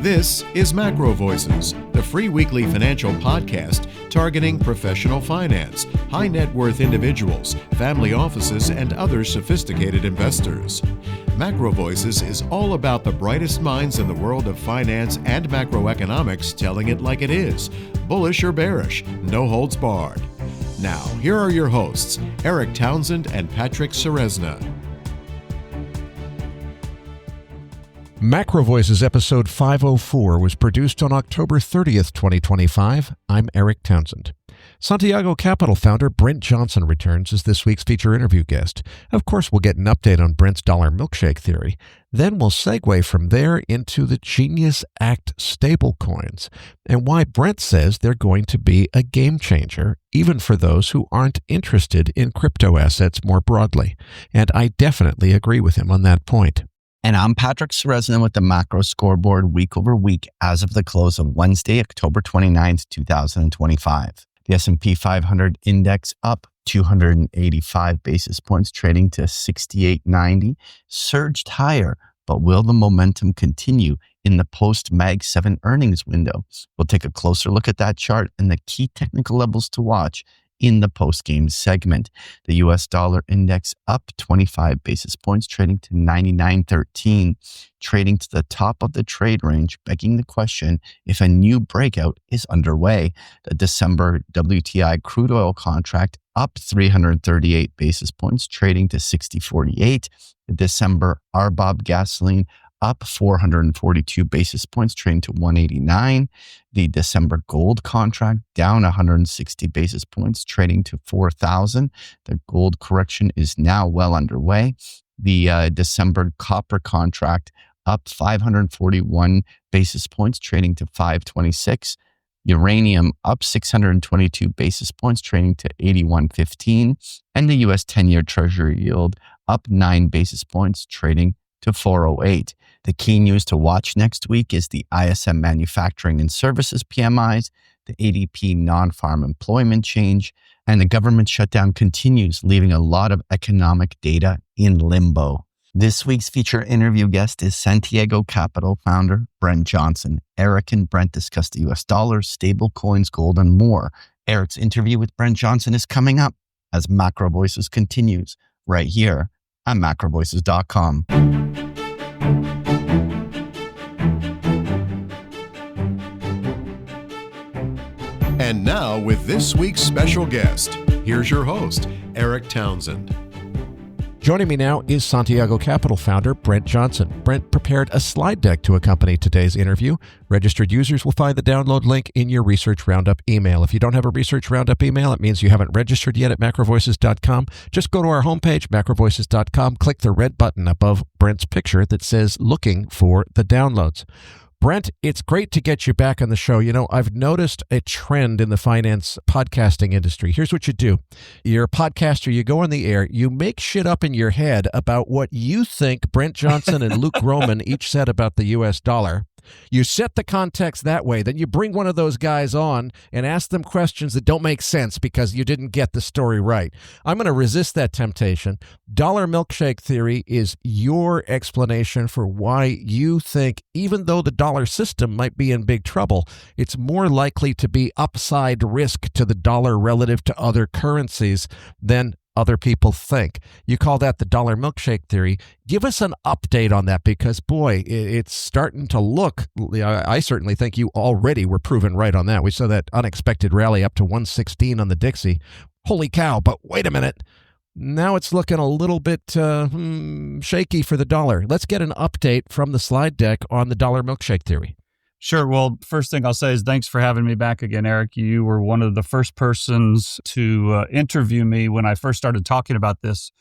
This is MacroVoices, the free weekly financial podcast targeting professional finance, high net worth individuals, family offices, and other sophisticated investors. MacroVoices is all about the brightest minds in the world of finance and macroeconomics telling it like it is, bullish or bearish, no holds barred. Now, here are your hosts, Eric Townsend and Patrick Ceresna. MacroVoices episode 504 was produced on October 30th, 2025. I'm Eric Townsend. Santiago Capital founder Brent Johnson returns as this week's feature interview guest. Of course, we'll get an update on Brent's dollar milkshake theory. Then we'll segue from there into the Genius Act stablecoins and why Brent says they're going to be a game changer, even for those who aren't interested in crypto assets more broadly. And I definitely agree with him on that point. And I'm Patrick Ceresna with the Macro Scoreboard week over week as of the close of Wednesday, October 29th, 2025. The S&P 500 index up 285 basis points, trading to 68.90, surged higher, but will the momentum continue in the post-Mag 7 earnings window? We'll take a closer look at that chart and the key technical levels to watch in the Postgame segment. The US dollar index up 25 basis points, trading to 99.13, trading to the top of the trade range, begging the question if a new breakout is underway. The December WTI crude oil contract up 338 basis points, trading to 60.48. The December RBOB gasoline up 442 basis points, trading to 189. The December gold contract down 160 basis points, trading to 4,000. The gold correction is now well underway. The December copper contract up 541 basis points, trading to 526. Uranium up 622 basis points, trading to 81.15. And the US 10-year Treasury yield up 9 basis points, trading to 408. The key news to watch next week is the ISM Manufacturing and Services PMIs, the ADP non-farm employment change, and the government shutdown continues, leaving a lot of economic data in limbo. This week's feature interview guest is Santiago Capital founder Brent Johnson. Eric and Brent discuss the US dollar, stablecoins, gold, and more. Eric's interview with Brent Johnson is coming up as MacroVoices continues right here at MacroVoices.com. And now, with this week's special guest, here's your host, Eric Townsend. Joining me now is Santiago Capital founder Brent Johnson. Brent prepared a slide deck to accompany today's interview. Registered users will find the download link in your Research Roundup email. If you don't have a Research Roundup email, it means you haven't registered yet at MacroVoices.com. Just go to our homepage, MacroVoices.com, click the red button above Brent's picture that says looking for the downloads. Brent, it's great to get you back on the show. You know, I've noticed a trend in the finance podcasting industry. Here's what you do. You're a podcaster, you go on the air, you make shit up in your head about what you think Brent Johnson and Luke Gromen each said about the US dollar. You set the context that way. Then you bring one of those guys on and ask them questions that don't make sense because you didn't get the story right. I'm going to resist that temptation. Dollar milkshake theory is your explanation for why you think, even though the dollar system might be in big trouble, it's more likely to be upside risk to the dollar relative to other currencies than other people think. You call that the dollar milkshake theory. Give us an update on that because, boy, it's starting to look, I certainly think you already were proven right on that. We saw that unexpected rally up to 116 on the Dixie. Holy cow, but wait a minute. Now it's looking a little bit shaky for the dollar. Let's get an update from the slide deck on the dollar milkshake theory. Sure. Well, first thing I'll say is thanks for having me back again, Eric. You were one of the first persons to interview me when I first started talking about this.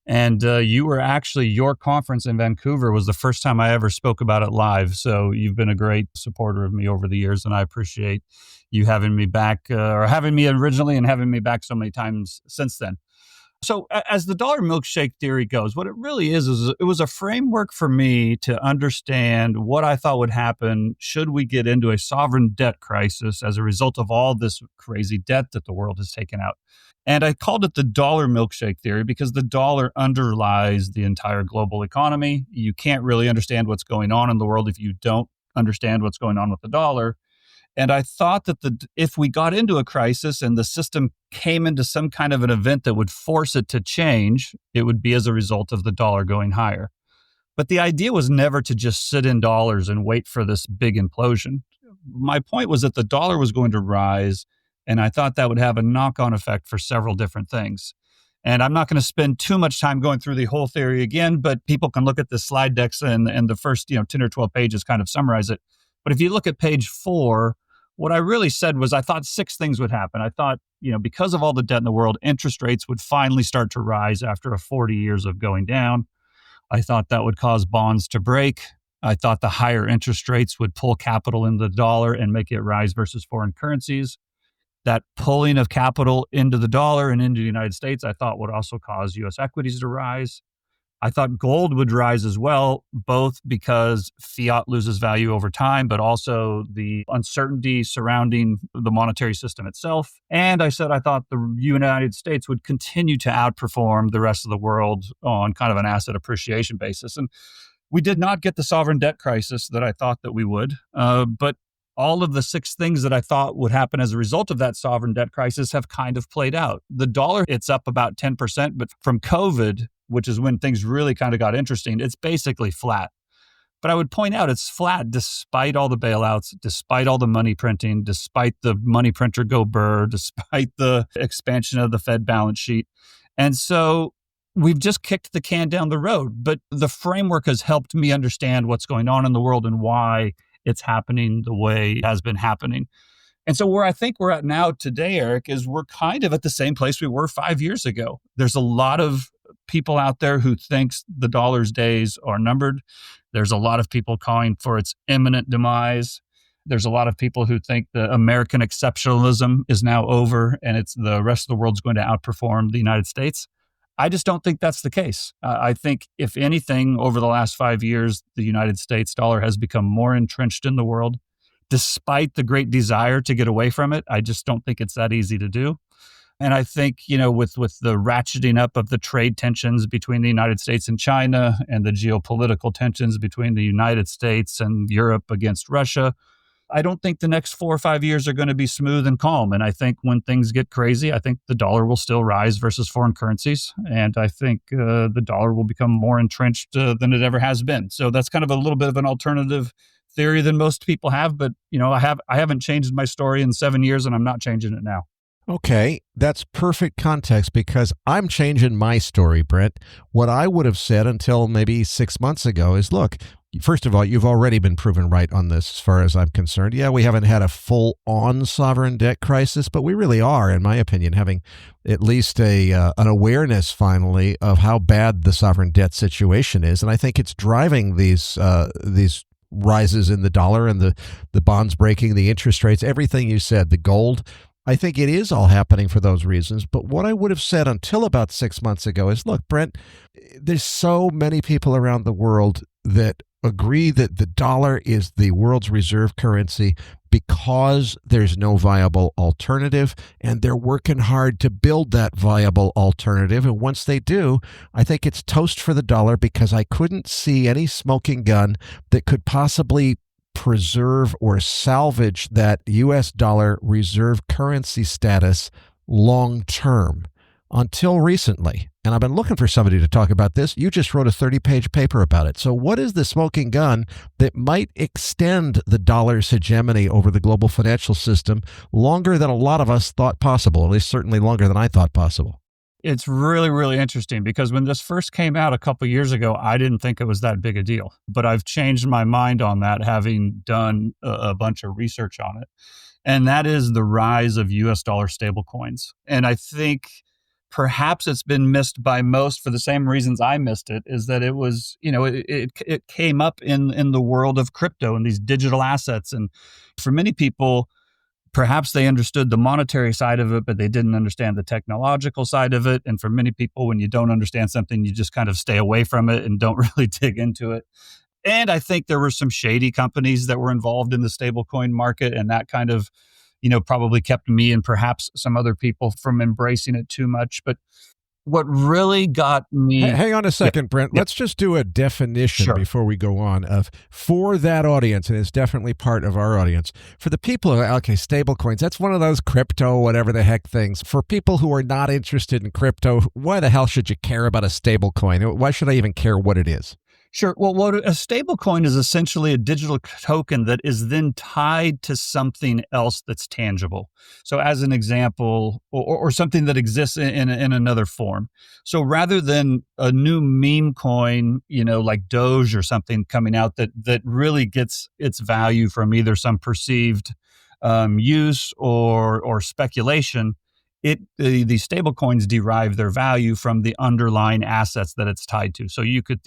And you were actually, your conference in Vancouver was the first time I ever spoke about it live. So you've been a great supporter of me over the years, and I appreciate you having me back, or having me originally and having me back so many times since then. So as the dollar milkshake theory goes, what it really is it was a framework for me to understand what I thought would happen should we get into a sovereign debt crisis as a result of all this crazy debt that the world has taken out. And I called it the dollar milkshake theory because the dollar underlies the entire global economy. You can't really understand what's going on in the world if you don't understand what's going on with the dollar. And I thought that if we got into a crisis and the system came into some kind of an event that would force it to change, it would be as a result of the dollar going higher. But the idea was never to just sit in dollars and wait for this big implosion. My point was that the dollar was going to rise, and I thought that would have a knock-on effect for several different things. And I'm not going to spend too much time going through the whole theory again, but people can look at the slide decks and the first 10 or 12 pages kind of summarize it. But if you look at page 4, what I really said was I thought 6 things would happen. I thought, because of all the debt in the world, interest rates would finally start to rise after 40 years of going down. I thought that would cause bonds to break. I thought the higher interest rates would pull capital into the dollar and make it rise versus foreign currencies. That pulling of capital into the dollar and into the United States, I thought would also cause U.S. equities to rise. I thought gold would rise as well, both because fiat loses value over time, but also the uncertainty surrounding the monetary system itself. And I said I thought the United States would continue to outperform the rest of the world on kind of an asset appreciation basis. And we did not get the sovereign debt crisis that I thought that we would, but all of the 6 things that I thought would happen as a result of that sovereign debt crisis have kind of played out. The dollar, it's up about 10%, but from COVID, which is when things really kind of got interesting, it's basically flat. But I would point out it's flat despite all the bailouts, despite all the money printing, despite the money printer go burr, despite the expansion of the Fed balance sheet. And so we've just kicked the can down the road. But the framework has helped me understand what's going on in the world and why it's happening the way it has been happening. And so where I think we're at now today, Eric, is we're kind of at the same place we were 5 years ago. There's a lot of people out there who thinks the dollar's days are numbered. There's a lot of people calling for its imminent demise. There's a lot of people who think the American exceptionalism is now over and it's the rest of the world's going to outperform the United States. I just don't think that's the case. I think, if anything, over the last 5 years, the United States dollar has become more entrenched in the world. Despite the great desire to get away from it, I just don't think it's that easy to do. And I think, with the ratcheting up of the trade tensions between the United States and China and the geopolitical tensions between the United States and Europe against Russia, I don't think the next 4 or 5 years are going to be smooth and calm. And I think when things get crazy, I think the dollar will still rise versus foreign currencies. And I think the dollar will become more entrenched than it ever has been. So that's kind of a little bit of an alternative theory than most people have. But, I haven't changed my story in 7 years, and I'm not changing it now. Okay, that's perfect context because I'm changing my story, Brent. What I would have said until maybe 6 months ago is, look, first of all, you've already been proven right on this as far as I'm concerned. Yeah, we haven't had a full-on sovereign debt crisis, but we really are, in my opinion, having at least an awareness finally of how bad the sovereign debt situation is. And I think it's driving these rises in the dollar and the bonds breaking, the interest rates, everything you said, the gold. I think it is all happening for those reasons. But what I would have said until about 6 months ago is, look, Brent, there's so many people around the world that agree that the dollar is the world's reserve currency because there's no viable alternative, and they're working hard to build that viable alternative. And once they do, I think it's toast for the dollar because I couldn't see any smoking gun that could possibly preserve or salvage that U.S. dollar reserve currency status long term until recently. And I've been looking for somebody to talk about this. You just wrote a 30-page paper about it. So what is the smoking gun that might extend the dollar's hegemony over the global financial system longer than a lot of us thought possible, at least certainly longer than I thought possible? It's really, really interesting because when this first came out a couple of years ago, I didn't think it was that big a deal. But I've changed my mind on that, having done a bunch of research on it. And that is the rise of U.S. dollar stablecoins. And I think perhaps it's been missed by most for the same reasons I missed it, is that it was, it came up in the world of crypto and these digital assets. And for many people, perhaps they understood the monetary side of it, but they didn't understand the technological side of it. And for many people, when you don't understand something, you just kind of stay away from it and don't really dig into it. And I think there were some shady companies that were involved in the stablecoin market, and that kind of, probably kept me and perhaps some other people from embracing it too much. But what really got me. Hang on a second, Brent. Yep. Let's just do a definition before we go on of for that audience, and it's definitely part of our audience. For the people who are, okay, stablecoins, that's one of those crypto, whatever the heck things. For people who are not interested in crypto, why the hell should you care about a stablecoin? Why should I even care what it is? Sure. Well, what a stable coin is essentially a digital token that is then tied to something else that's tangible. So as an example, or something that exists in another form. So rather than a new meme coin, like Doge or something coming out that really gets its value from either some perceived use or speculation, the stable coins derive their value from the underlying assets that it's tied to. So you could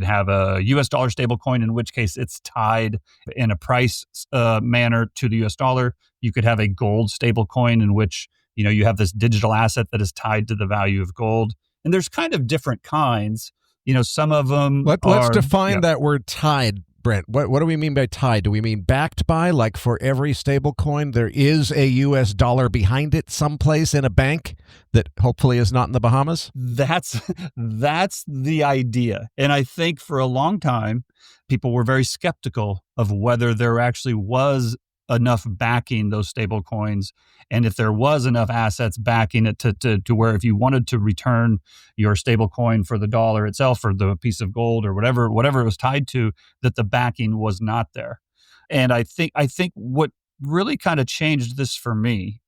have a US dollar stable coin, in which case it's tied in a price manner to the US dollar. You could have a gold stable coin in which you have this digital asset that is tied to the value of gold. And there's kind of different kinds. Some of them Let's define that word tied. Brent, what do we mean by tied? Do we mean backed by, like for every stable coin, there is a U.S. dollar behind it someplace in a bank that hopefully is not in the Bahamas? That's the idea. And I think for a long time, people were very skeptical of whether there actually was enough backing those stable coins, and if there was enough assets backing it to where if you wanted to return your stable coin for the dollar itself or the piece of gold or whatever it was tied to, that the backing was not there. And I think what really kind of changed this for me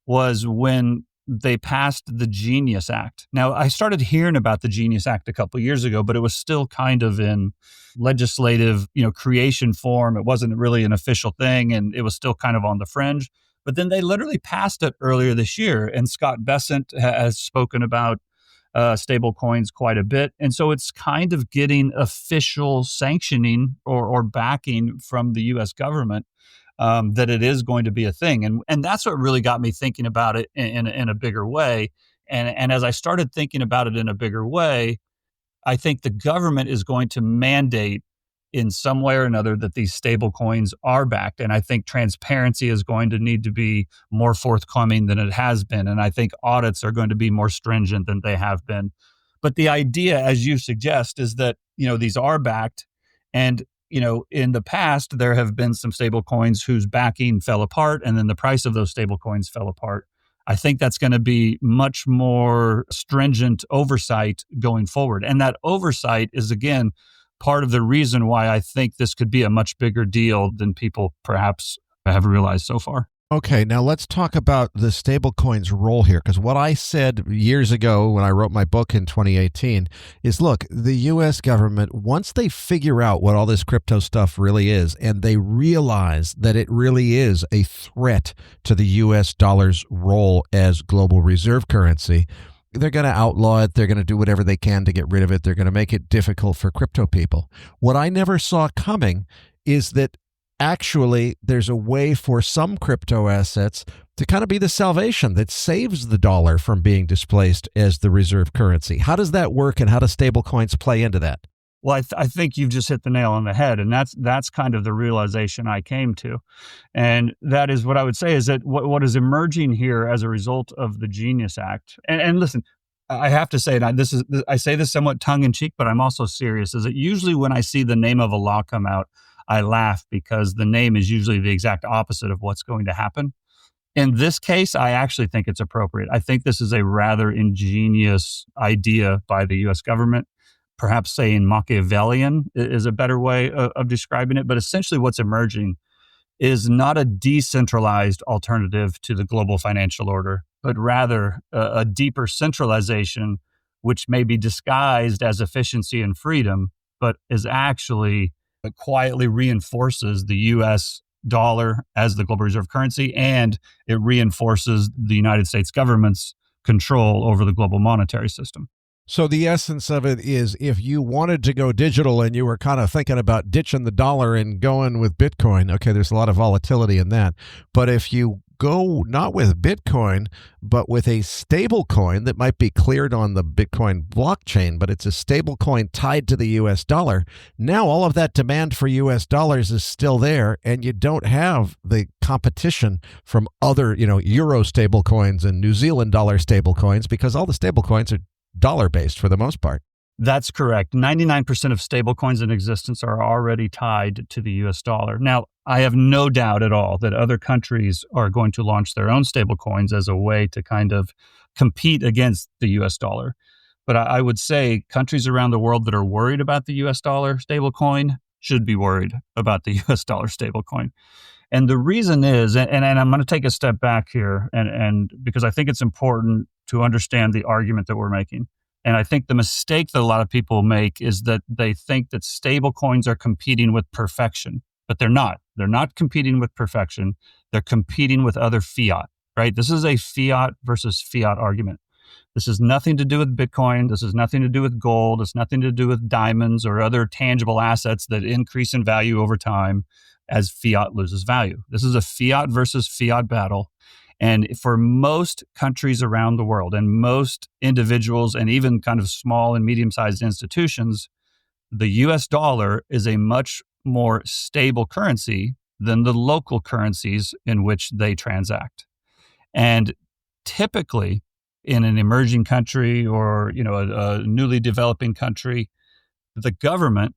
was when they passed the Genius Act. Now, I started hearing about the Genius Act a couple of years ago, but it was still kind of in legislative, creation form. It wasn't really an official thing, and it was still kind of on the fringe. But then they literally passed it earlier this year, and Scott Bessent has spoken about stable coins quite a bit. And so it's kind of getting official sanctioning or backing from the U.S. government that it is going to be a thing. And that's what really got me thinking about it in a bigger way. And as I started thinking about it in a bigger way, I think the government is going to mandate in some way or another that these stable coins are backed. And I think transparency is going to need to be more forthcoming than it has been. And I think audits are going to be more stringent than they have been. But the idea, as you suggest, is that, these are backed. And, in the past, there have been some stable coins whose backing fell apart, and then the price of those stable coins fell apart. I think that's going to be much more stringent oversight going forward. And that oversight is, again, part of the reason why I think this could be a much bigger deal than people perhaps have realized so far. Okay, now let's talk about the stablecoin's role here, because what I said years ago when I wrote my book in 2018 is, look, the U.S. government, once they figure out what all this crypto stuff really is, and they realize that it really is a threat to the U.S. dollar's role as global reserve currency, they're going to outlaw it. They're going to do whatever they can to get rid of it. They're going to make it difficult for crypto people. What I never saw coming is that actually there's a way for some crypto assets to kind of be the salvation that saves the dollar from being displaced as the reserve currency. How does that work, and how do stablecoins play into that? Well, I think you've just hit the nail on the head, and that's kind of the realization I came to. And that is what I would say is that what is emerging here as a result of the Genius Act, and listen, I have to say, and I say this somewhat tongue-in-cheek, but I'm also serious, is that usually when I see the name of a law come out, I laugh because the name is usually the exact opposite of what's going to happen. In this case, I actually think it's appropriate. I think this is a rather ingenious idea by the U.S. government. Perhaps saying Machiavellian is a better way of describing it. But essentially what's emerging is not a decentralized alternative to the global financial order, but rather a deeper centralization, which may be disguised as efficiency and freedom, but is actually quietly reinforces the U.S. dollar as the global reserve currency, and it reinforces the United States government's control over the global monetary system. So the essence of it is, if you wanted to go digital and you were kind of thinking about ditching the dollar and going with Bitcoin, okay, there's a lot of volatility in that. But if you go not with Bitcoin, but with a stable coin that might be cleared on the Bitcoin blockchain, but it's a stable coin tied to the US dollar. Now all of that demand for US dollars is still there, and you don't have the competition from other, Euro stable coins and New Zealand dollar stable coins, because all the stable coins are dollar-based for the most part. That's correct. 99% of stablecoins in existence are already tied to the US dollar. Now, I have no doubt at all that other countries are going to launch their own stablecoins as a way to kind of compete against the US dollar. But I would say countries around the world that are worried about the US dollar stablecoin should be worried about the US dollar stablecoin. And the reason is, and I'm going to take a step back here, and because I think it's important to understand the argument that we're making. And I think the mistake that a lot of people make is that they think that stable coins are competing with perfection, but they're not. They're not competing with perfection. They're competing with other fiat, right? This is a fiat versus fiat argument. This has nothing to do with Bitcoin. This has nothing to do with gold. It's nothing to do with diamonds or other tangible assets that increase in value over time as fiat loses value. This is a fiat versus fiat battle. And for most countries around the world and most individuals and even kind of small and medium-sized institutions, the US dollar is a much more stable currency than the local currencies in which they transact. And typically in an emerging country or, a newly developing country, the government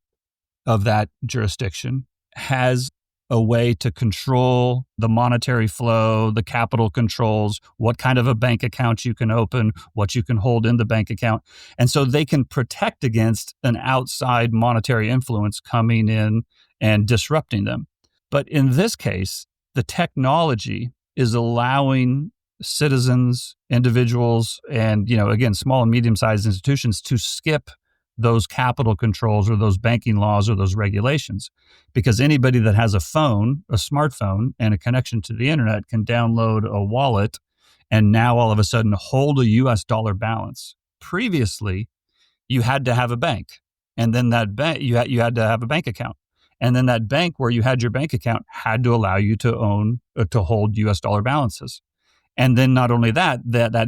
of that jurisdiction has a way to control the monetary flow, the capital controls, what kind of a bank account you can open, what you can hold in the bank account. And so they can protect against an outside monetary influence coming in and disrupting them. But in this case, the technology is allowing citizens, individuals, and, again, small and medium-sized institutions to skip those capital controls or those banking laws or those regulations, because anybody that has a phone, a smartphone, and a connection to the internet can download a wallet and now all of a sudden hold a US dollar balance. Previously, you had to have a bank, and then that bank you had to have a bank account, and then that bank where you had your bank account had to allow you to hold US dollar balances. And then not only that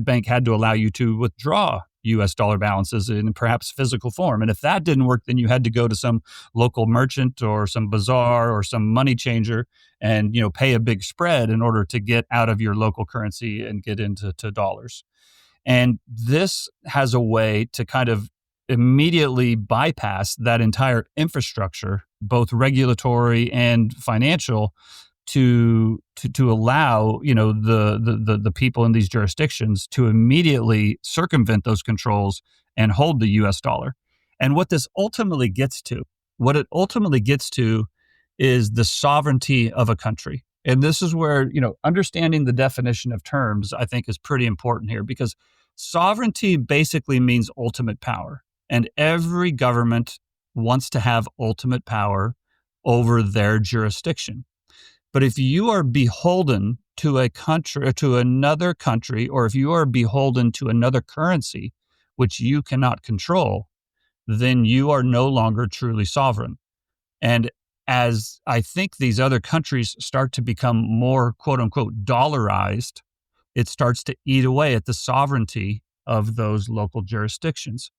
bank had to allow you to withdraw US dollar balances in perhaps physical form. And if that didn't work, then you had to go to some local merchant or some bazaar or some money changer and, pay a big spread in order to get out of your local currency and get into dollars. And this has a way to kind of immediately bypass that entire infrastructure, both regulatory and financial, to allow the people in these jurisdictions to immediately circumvent those controls and hold the US dollar. And what it ultimately gets to is the sovereignty of a country. And this is where, understanding the definition of terms, I think, is pretty important here, because sovereignty basically means ultimate power. And every government wants to have ultimate power over their jurisdiction. But if you are beholden to a country or to another country, or if you are beholden to another currency, which you cannot control, then you are no longer truly sovereign. And as I think these other countries start to become more, quote unquote, dollarized, it starts to eat away at the sovereignty of those local jurisdictions.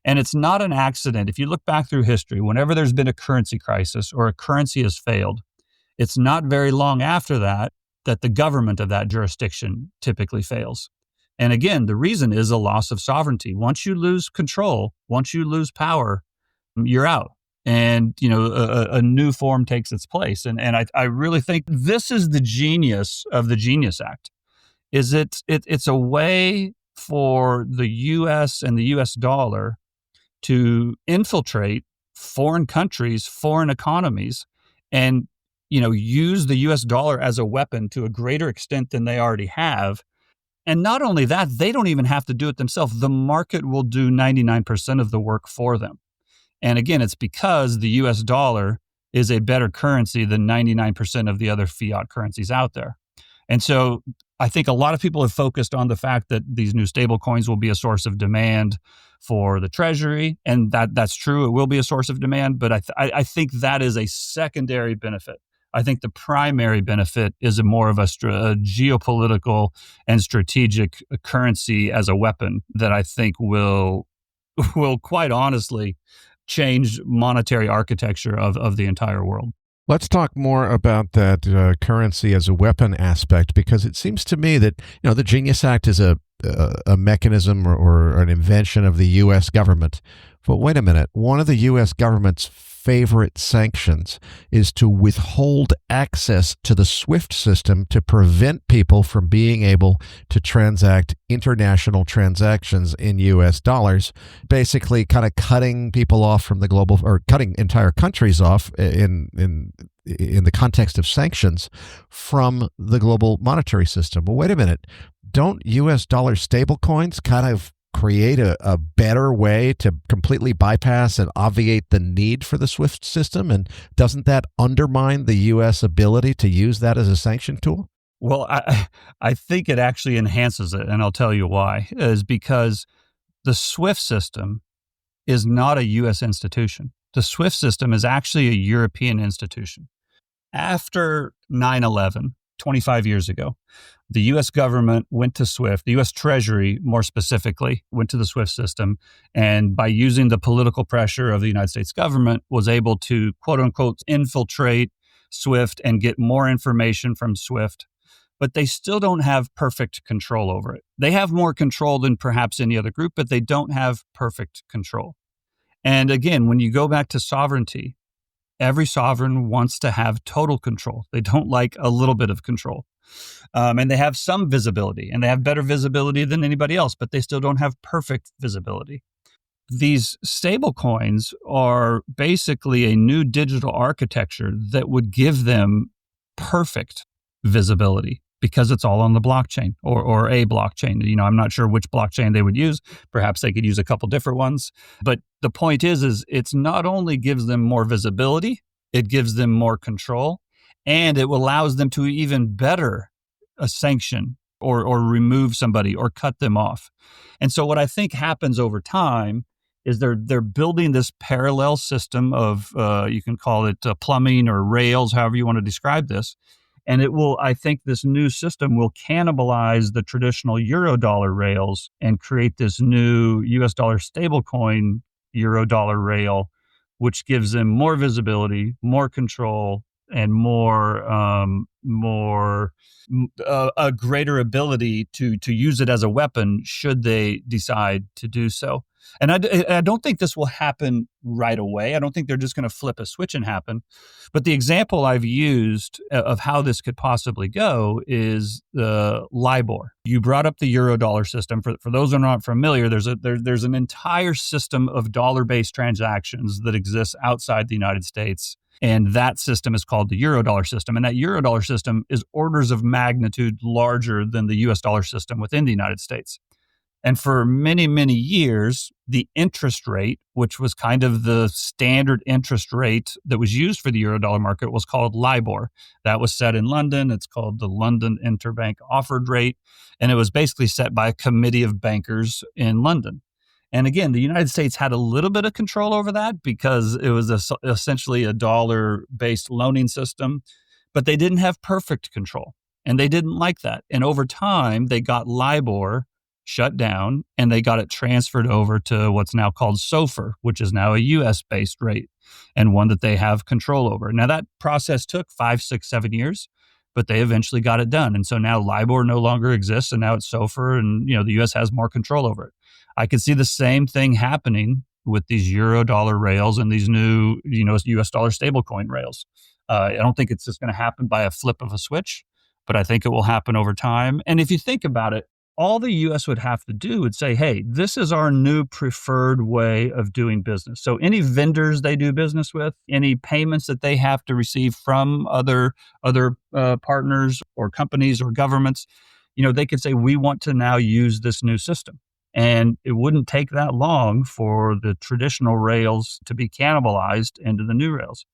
And it's not an accident. If you look back through history, whenever there's been a currency crisis or a currency has failed, it's not very long after that the government of that jurisdiction typically fails. And again, the reason is a loss of sovereignty. Once you lose control, once you lose power, you're out. And, a new form takes its place. And I really think this is the genius of the Genius Act, is it's a way for the U.S. and the U.S. dollar to infiltrate foreign countries, foreign economies, and use the US dollar as a weapon to a greater extent than they already have. And not only that, they don't even have to do it themselves. The market will do 99% of the work for them. And again, it's because the US dollar is a better currency than 99% of the other fiat currencies out there. And so I think a lot of people have focused on the fact that these new stable coins will be a source of demand for the treasury. And that's true. It will be a source of demand. But I think that is a secondary benefit. I think the primary benefit is more of a geopolitical and strategic currency as a weapon that I think will quite honestly change monetary architecture of the entire world. Let's talk more about that currency as a weapon aspect, because it seems to me that the Genius Act is a mechanism or an invention of the U.S. government. But wait a minute, one of the U.S. government's favorite sanctions is to withhold access to the SWIFT system to prevent people from being able to transact international transactions in U.S. dollars, basically kind of cutting people off from the global, or cutting entire countries off in the context of sanctions from the global monetary system. Well, wait a minute. Don't U.S. dollar stablecoins kind of create a better way to completely bypass and obviate the need for the SWIFT system? And doesn't that undermine the U.S. ability to use that as a sanction tool? Well, I think it actually enhances it, and I'll tell you why. Is because the SWIFT system is not a U.S. institution. The SWIFT system is actually a European institution. After 9/11, 25 years ago, the U.S. government went to SWIFT, the U.S. Treasury more specifically, went to the SWIFT system, and by using the political pressure of the United States government, was able to, quote unquote, infiltrate SWIFT and get more information from SWIFT. But they still don't have perfect control over it. They have more control than perhaps any other group, but they don't have perfect control. And again, when you go back to sovereignty, every sovereign wants to have total control. They don't like a little bit of control. And they have some visibility, and they have better visibility than anybody else, but they still don't have perfect visibility. These stable coins are basically a new digital architecture that would give them perfect visibility because it's all on the blockchain or a blockchain. I'm not sure which blockchain they would use. Perhaps they could use a couple different ones. But the point is it's not only gives them more visibility, it gives them more control, and it allows them to even better sanction or remove somebody or cut them off. And so what I think happens over time is they're building this parallel system of, you can call it plumbing or rails, however you want to describe this. And I think this new system will cannibalize the traditional Eurodollar rails and create this new US dollar stablecoin Eurodollar rail, which gives them more visibility, more control, and a greater ability to use it as a weapon should they decide to do so. And I don't think this will happen right away. I don't think they're just going to flip a switch and happen. But the example I've used of how this could possibly go is the LIBOR. You brought up the Eurodollar system. For those who are not familiar, there's an entire system of dollar-based transactions that exists outside the United States. And that system is called the Eurodollar system. And that Eurodollar system is orders of magnitude larger than the US dollar system within the United States. And for many, many years, the interest rate, which was kind of the standard interest rate that was used for the Eurodollar market, was called LIBOR. That was set in London. It's called the London Interbank Offered Rate. And it was basically set by a committee of bankers in London. And again, the United States had a little bit of control over that because it was essentially a dollar-based loaning system, but they didn't have perfect control. And they didn't like that. And over time, they got LIBOR shut down, and they got it transferred over to what's now called SOFR, which is now a US-based rate and one that they have control over. Now, that process took 5, 6, 7 years, but they eventually got it done. And so now LIBOR no longer exists, and now it's SOFR, and the US has more control over it. I could see the same thing happening with these Eurodollar rails and these new, US dollar stablecoin rails. I don't think it's just going to happen by a flip of a switch, but I think it will happen over time. And if you think about it, all the U.S. would have to do would say, hey, this is our new preferred way of doing business. So any vendors they do business with, any payments that they have to receive from other partners or companies or governments, they could say, we want to now use this new system. And it wouldn't take that long for the traditional rails to be cannibalized into the new rails.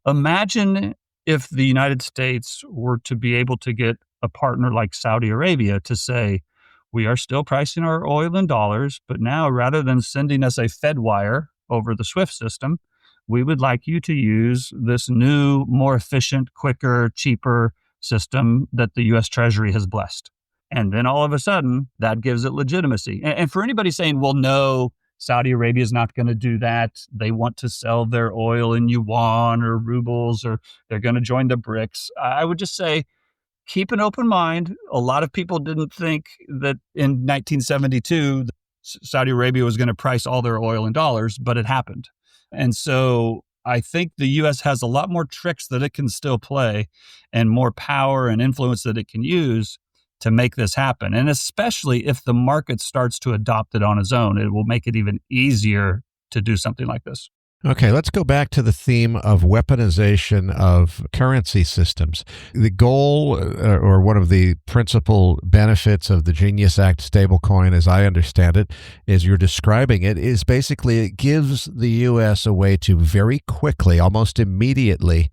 Imagine if the United States were to be able to get a partner like Saudi Arabia to say, we are still pricing our oil in dollars, but now rather than sending us a Fed wire over the SWIFT system, we would like you to use this new, more efficient, quicker, cheaper system that the US Treasury has blessed. And then all of a sudden, that gives it legitimacy. And for anybody saying, well, no, Saudi Arabia is not going to do that. They want to sell their oil in yuan or rubles, or they're going to join the BRICS. I would just say, keep an open mind. A lot of people didn't think that in 1972, Saudi Arabia was going to price all their oil in dollars, but it happened. And so I think the U.S. has a lot more tricks that it can still play and more power and influence that it can use to make this happen. And especially if the market starts to adopt it on its own, it will make it even easier to do something like this. Okay, let's go back to the theme of weaponization of currency systems. The goal, or one of the principal benefits of the Genius Act stablecoin, as I understand it, as you're describing it, is basically it gives the U.S. a way to very quickly, almost immediately,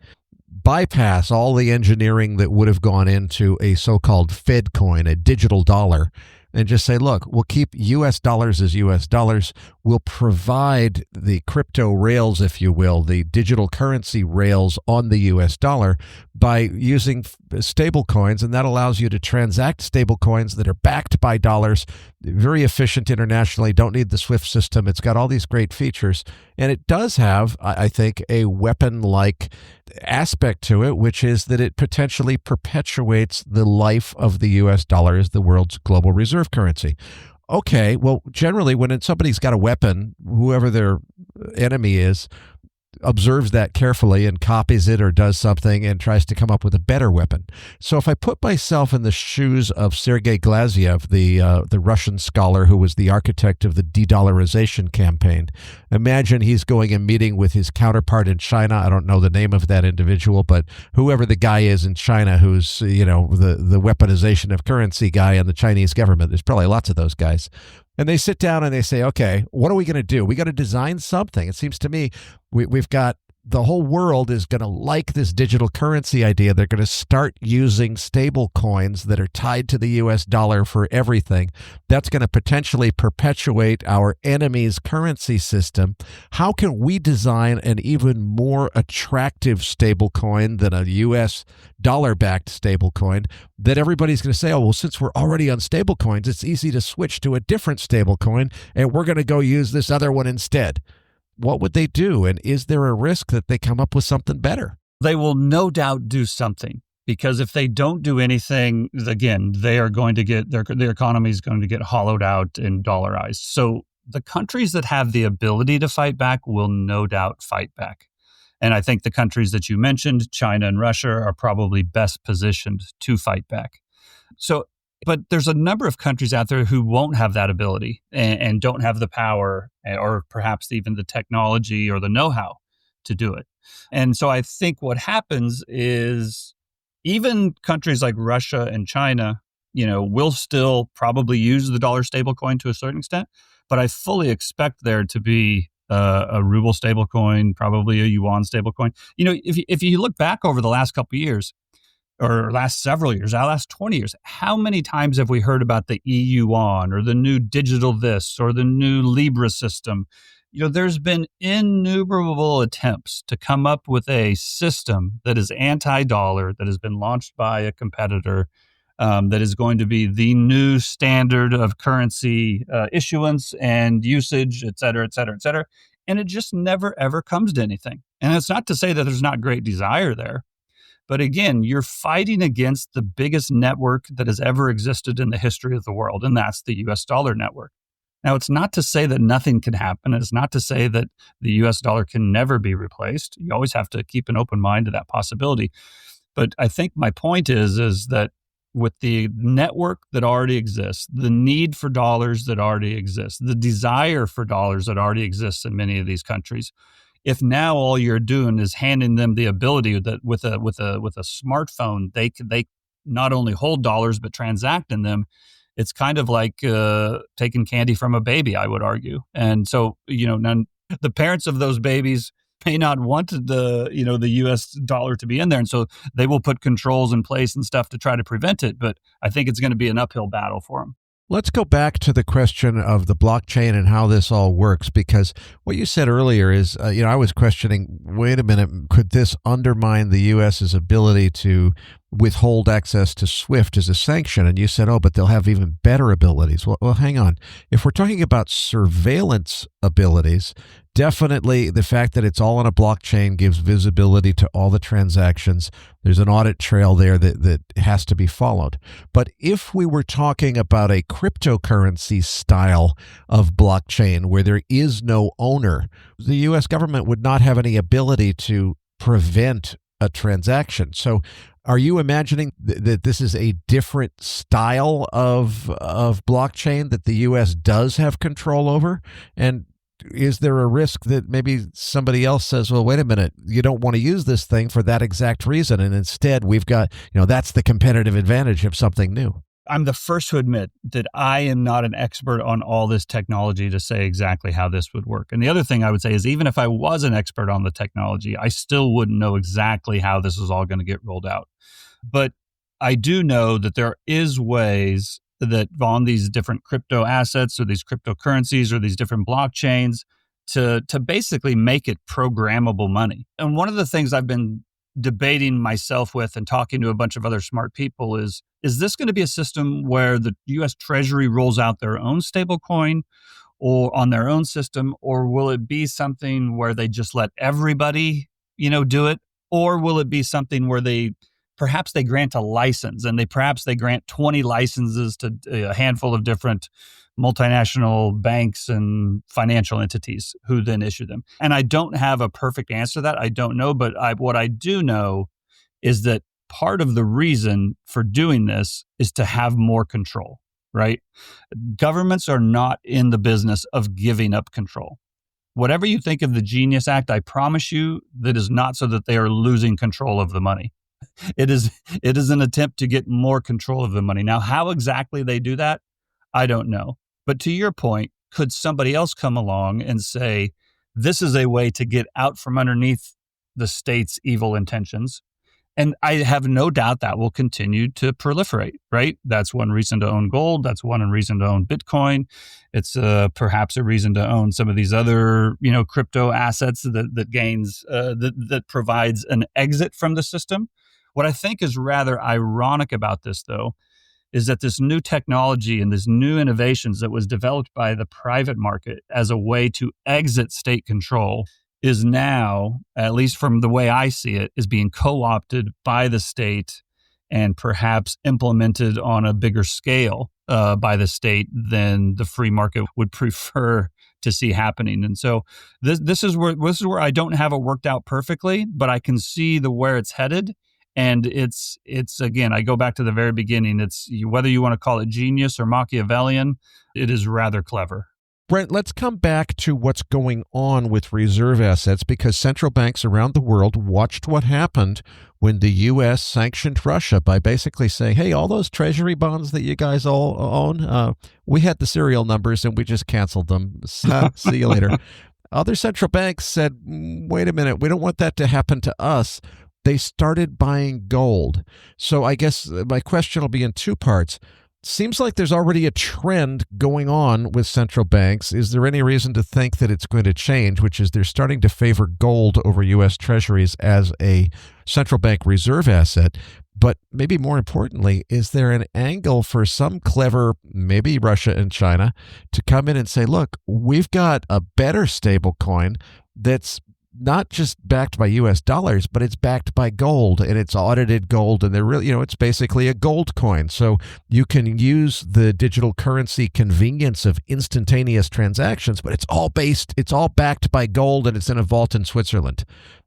bypass all the engineering that would have gone into a so-called Fed coin, a digital dollar, and just say, look, we'll keep U.S. dollars as U.S. dollars. We'll provide the crypto rails, if you will, the digital currency rails on the U.S. dollar by using stable coins, and that allows you to transact stable coins that are backed by dollars, very efficient internationally, don't need the SWIFT system. It's got all these great features, and it does have, I think, a weapon-like aspect to it, which is that it potentially perpetuates the life of the U.S. dollar as the world's global reserve currency. Okay, well, generally, when somebody's got a weapon, whoever their enemy is, observes that carefully and copies it or does something and tries to come up with a better weapon. So if I put myself in the shoes of Sergei Glaziev, the Russian scholar who was the architect of the de-dollarization campaign, imagine he's going and meeting with his counterpart in China. I don't know the name of that individual, but whoever the guy is in China who's, the weaponization of currency guy in the Chinese government. There's probably lots of those guys. And they sit down and they say, okay, what are we going to do? We got to design something. It seems to me we've got the whole world is going to like this digital currency idea. They're going to start using stable coins that are tied to the U.S. dollar for everything. That's going to potentially perpetuate our enemy's currency system. How can we design an even more attractive stable coin than a U.S. dollar-backed stable coin that everybody's going to say, oh, well, since we're already on stable coins, it's easy to switch to a different stable coin, and we're going to go use this other one instead? What would they do? And is there a risk that they come up with something better? They will no doubt do something, because if they don't do anything, again, they are going to get their economy is going to get hollowed out and dollarized. So the countries that have the ability to fight back will no doubt fight back. And I think the countries that you mentioned, China and Russia, are probably best positioned to fight back. But there's a number of countries out there who won't have that ability and don't have the power or perhaps even the technology or the know-how to do it. And so I think what happens is even countries like Russia and China, will still probably use the dollar stablecoin to a certain extent, but I fully expect there to be a ruble stablecoin, probably a yuan stablecoin. If you look back over the last couple of years, or last several years, last 20 years, how many times have we heard about the e-yuan or the new digital this or the new Libra system? There's been innumerable attempts to come up with a system that is anti-dollar, that has been launched by a competitor, that is going to be the new standard of currency issuance and usage, et cetera, et cetera, et cetera. And it just never, ever comes to anything. And it's not to say that there's not great desire there. But again, you're fighting against the biggest network that has ever existed in the history of the world, and that's the U.S. dollar network. Now, it's not to say that nothing can happen. It's not to say that the U.S. dollar can never be replaced. You always have to keep an open mind to that possibility. But I think my point is that with the network that already exists, the need for dollars that already exists, the desire for dollars that already exists in many of these countries, if now all you're doing is handing them the ability that with a smartphone, they not only hold dollars but transact in them, it's kind of like taking candy from a baby, I would argue. And so, the parents of those babies may not want the U.S. dollar to be in there, and so they will put controls in place and stuff to try to prevent it. But I think it's going to be an uphill battle for them. Let's go back to the question of the blockchain and how this all works, because what you said earlier is, I was questioning, wait a minute, could this undermine the U.S.'s ability to withhold access to SWIFT as a sanction? And you said, oh, but they'll have even better abilities. Well, hang on. If we're talking about surveillance abilities, definitely the fact that it's all on a blockchain gives visibility to all the transactions. There's an audit trail there that has to be followed. But if we were talking about a cryptocurrency style of blockchain where there is no owner, the U.S. government would not have any ability to prevent a transaction. So are you imagining that this is a different style of blockchain that the U.S. does have control over? And is there a risk that maybe somebody else says, well, wait a minute, you don't want to use this thing for that exact reason, and instead we've got, that's the competitive advantage of something new? I'm the first to admit that I am not an expert on all this technology to say exactly how this would work. And the other thing I would say is, even if I was an expert on the technology, I still wouldn't know exactly how this is all going to get rolled out. But I do know that there is ways that on these different crypto assets or these cryptocurrencies or these different blockchains to basically make it programmable money. And one of the things I've been debating myself with and talking to a bunch of other smart people is this going to be a system where the U.S. Treasury rolls out their own stablecoin or on their own system, or will it be something where they just let everybody, do it? Or will it be something where perhaps they grant a license and they grant 20 licenses to a handful of different multinational banks and financial entities who then issue them? And I don't have a perfect answer to that. I don't know. But what I do know is that part of the reason for doing this is to have more control, right? Governments are not in the business of giving up control. Whatever you think of the Genius Act, I promise you that is not so that they are losing control of the money. It is an attempt to get more control of the money. Now, how exactly they do that, I don't know. But to your point, could somebody else come along and say, this is a way to get out from underneath the state's evil intentions? And I have no doubt that will continue to proliferate, right? That's one reason to own gold. That's one reason to own Bitcoin. It's perhaps a reason to own some of these other, crypto assets that provides an exit from the system. What I think is rather ironic about this, though, is that this new technology and this new innovations that was developed by the private market as a way to exit state control is now, at least from the way I see it, is being co-opted by the state and perhaps implemented on a bigger scale by the state than the free market would prefer to see happening. And so this is where I don't have it worked out perfectly, but I can see where it's headed. And it's again, I go back to the very beginning. It's whether you want to call it genius or Machiavellian, it is rather clever. Brent, let's come back to what's going on with reserve assets, because central banks around the world watched what happened when the U.S. sanctioned Russia by basically saying, hey, all those treasury bonds that you guys all own, we had the serial numbers and we just canceled them. See you later. Other central banks said, wait a minute, we don't want that to happen to us. They started buying gold. So I guess my question will be in two parts. Seems like there's already a trend going on with central banks. Is there any reason to think that it's going to change, which is they're starting to favor gold over U.S. Treasuries as a central bank reserve asset? But maybe more importantly, is there an angle for some clever, maybe Russia and China, to come in and say, look, we've got a better stable coin that's not just backed by U.S. dollars, but it's backed by gold, and it's audited gold, and they're really, it's basically a gold coin. So you can use the digital currency convenience of instantaneous transactions, but it's all backed by gold, and it's in a vault in Switzerland.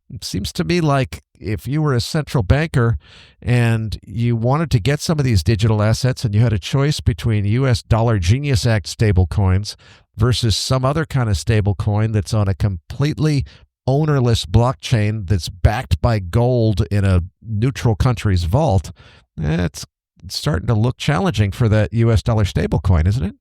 It seems to me like if you were a central banker and you wanted to get some of these digital assets and you had a choice between U.S. Dollar Genius Act stablecoins versus some other kind of stablecoin that's on a completely ownerless blockchain that's backed by gold in a neutral country's vault, it's starting to look challenging for that U.S. dollar stablecoin, isn't it?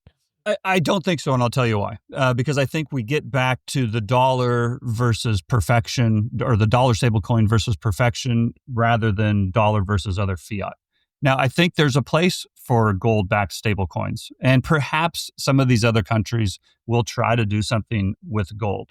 I don't think so, and I'll tell you why. Because I think we get back to the dollar versus perfection, or the dollar stablecoin versus perfection, rather than dollar versus other fiat. Now, I think there's a place for gold-backed stablecoins. And perhaps some of these other countries will try to do something with gold.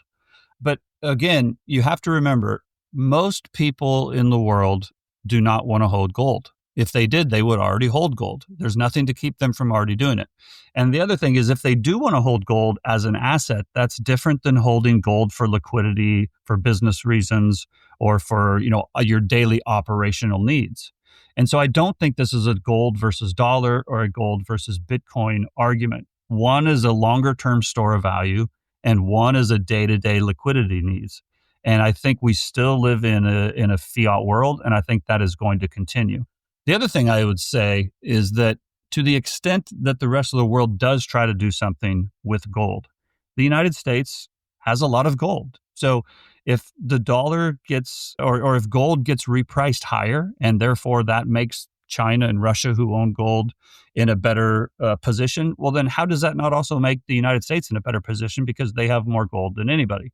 But again, you have to remember, most people in the world do not want to hold gold. If they did, they would already hold gold. There's nothing to keep them from already doing it. And the other thing is, if they do want to hold gold as an asset, that's different than holding gold for liquidity, for business reasons, or for, your daily operational needs. And so I don't think this is a gold versus dollar or a gold versus Bitcoin argument. One is a longer term store of value, and one is a day-to-day liquidity needs. And I think we still live in a fiat world, and I think that is going to continue. The other thing I would say is that to the extent that the rest of the world does try to do something with gold, the United States has a lot of gold. So if the dollar gets, or if gold gets repriced higher, and therefore that makes China and Russia, who own gold, in a better position, well, then how does that not also make the United States in a better position because they have more gold than anybody?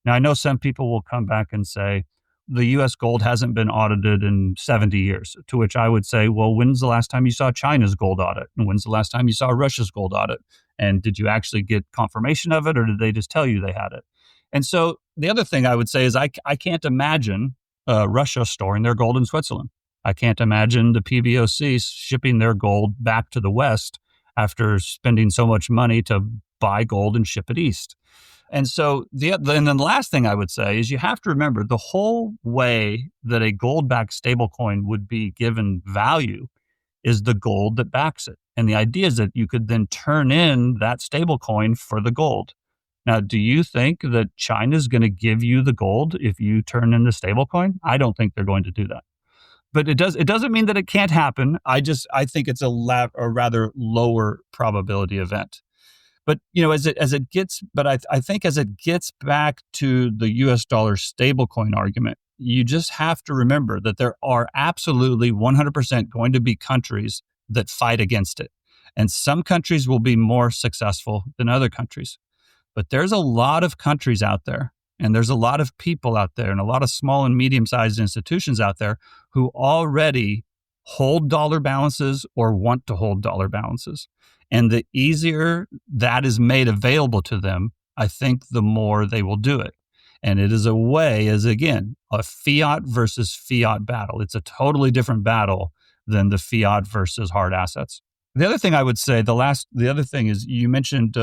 Now, I know some people will come back and say, the U.S. gold hasn't been audited in 70 years, to which I would say, well, when's the last time you saw China's gold audit? And when's the last time you saw Russia's gold audit? And did you actually get confirmation of it, or did they just tell you they had it? And so the other thing I would say is I can't imagine Russia storing their gold in Switzerland. I can't imagine the PBOC shipping their gold back to the West after spending so much money to buy gold and ship it east. And so and then the last thing I would say is you have to remember the whole way that a gold-backed stablecoin would be given value is the gold that backs it. And the idea is that you could then turn in that stablecoin for the gold. Now, do you think that China's going to give you the gold if you turn in the stablecoin? I don't think they're going to do that. But it doesn't mean that it can't happen. I think it's a rather lower probability event. But I think as it gets back to the US dollar stablecoin argument, you just have to remember that there are absolutely 100% going to be countries that fight against it. And some countries will be more successful than other countries. But there's a lot of countries out there, and there's a lot of people out there, and a lot of small and medium-sized institutions out there who already hold dollar balances or want to hold dollar balances. And the easier that is made available to them, I think the more they will do it. And it is again, a fiat versus fiat battle. It's a totally different battle than the fiat versus hard assets. The other thing I would say, the other thing is you mentioned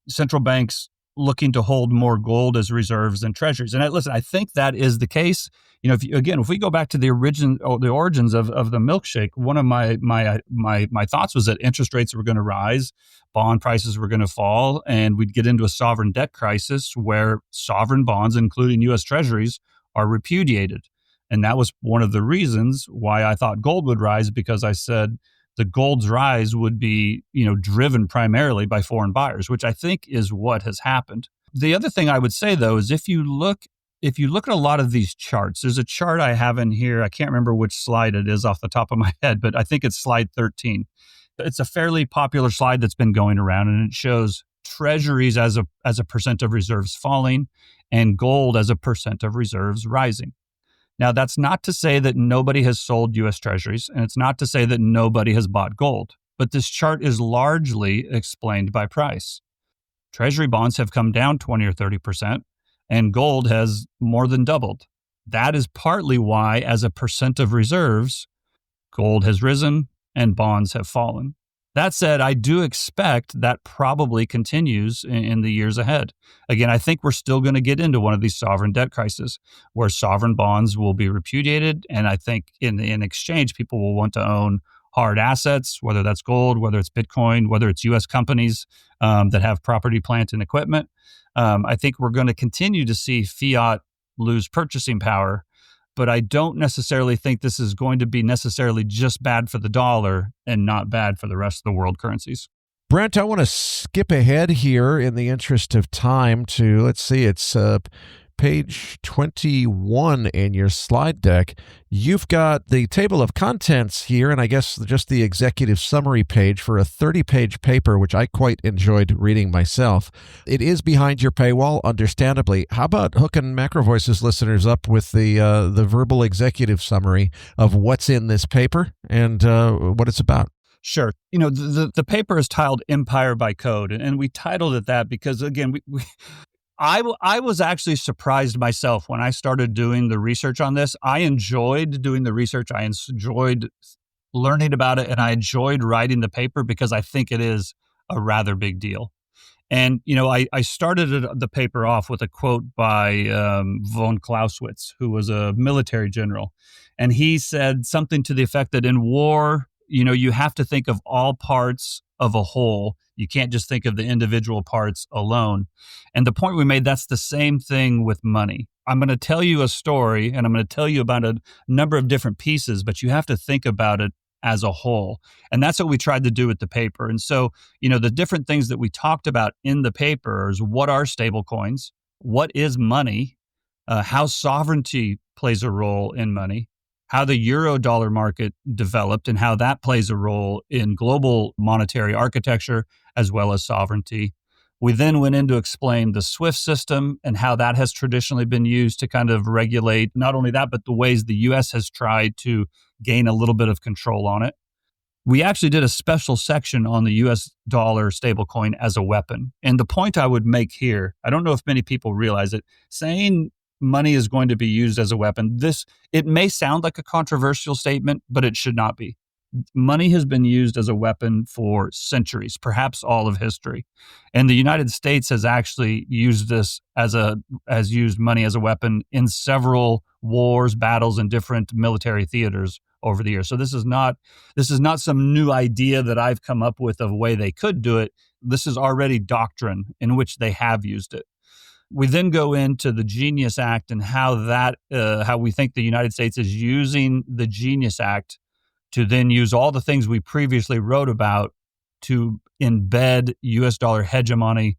central banks looking to hold more gold as reserves than treasuries. And I think that is the case. If we go back to the origins of the milkshake, one of my thoughts was that interest rates were going to rise, bond prices were going to fall, and we'd get into a sovereign debt crisis where sovereign bonds, including U.S. treasuries, are repudiated. And that was one of the reasons why I thought gold would rise, because I said the gold's rise would be, driven primarily by foreign buyers, which I think is what has happened. The other thing I would say, though, is if you look at a lot of these charts, there's a chart I have in here. I can't remember which slide it is off the top of my head, but I think it's slide 13. It's a fairly popular slide that's been going around, and it shows treasuries as a percent of reserves falling and gold as a percent of reserves rising. Now, that's not to say that nobody has sold U.S. treasuries, and it's not to say that nobody has bought gold, but this chart is largely explained by price. Treasury bonds have come down 20 or 30%, and gold has more than doubled. That is partly why, as a percent of reserves, gold has risen and bonds have fallen. That said, I do expect that probably continues in the years ahead. Again, I think we're still going to get into one of these sovereign debt crises where sovereign bonds will be repudiated. And I think in exchange, people will want to own hard assets, whether that's gold, whether it's Bitcoin, whether it's U.S. companies that have property, plant, and equipment. I think we're going to continue to see fiat lose purchasing power. But I don't necessarily think this is going to be necessarily just bad for the dollar and not bad for the rest of the world currencies. Brent, I want to skip ahead here in the interest of time to, it's page 21 in your slide deck. You've got the table of contents here, and I guess just the executive summary page for a 30-page paper, which I quite enjoyed reading myself. It is behind your paywall, understandably. How about hooking MacroVoices listeners up with the verbal executive summary of what's in this paper and what it's about? Sure. The paper is titled Empire by Code, and we titled it that because, again, I was actually surprised myself when I started doing the research on this. I enjoyed doing the research. I enjoyed learning about it, and I enjoyed writing the paper because I think it is a rather big deal. And, I started the paper off with a quote by von Clausewitz, who was a military general. And he said something to the effect that in war, you have to think of all parts of a whole. You can't just think of the individual parts alone. And the point we made, that's the same thing with money. I'm going to tell you a story, and I'm going to tell you about a number of different pieces, but you have to think about it as a whole. And that's what we tried to do with the paper. And so, the different things that we talked about in the paper is what are stablecoins, what is money, how sovereignty plays a role in money, how the euro dollar market developed and how that plays a role in global monetary architecture as well as sovereignty. We then went in to explain the SWIFT system and how that has traditionally been used to kind of regulate not only that, but the ways the U.S. has tried to gain a little bit of control on it. We actually did a special section on the U.S. dollar stablecoin as a weapon. And the point I would make here, I don't know if many people realize it, saying money is going to be used as a weapon, it may sound like a controversial statement, but it should not be. Money has been used as a weapon for centuries, perhaps all of history. And the United States has actually used this has used money as a weapon in several wars, battles, and different military theaters over the years. So this is not some new idea that I've come up with of a way they could do it. This is already doctrine in which they have used it. We then go into the Genius Act and how we think the United States is using the Genius Act to then use all the things we previously wrote about to embed U.S. dollar hegemony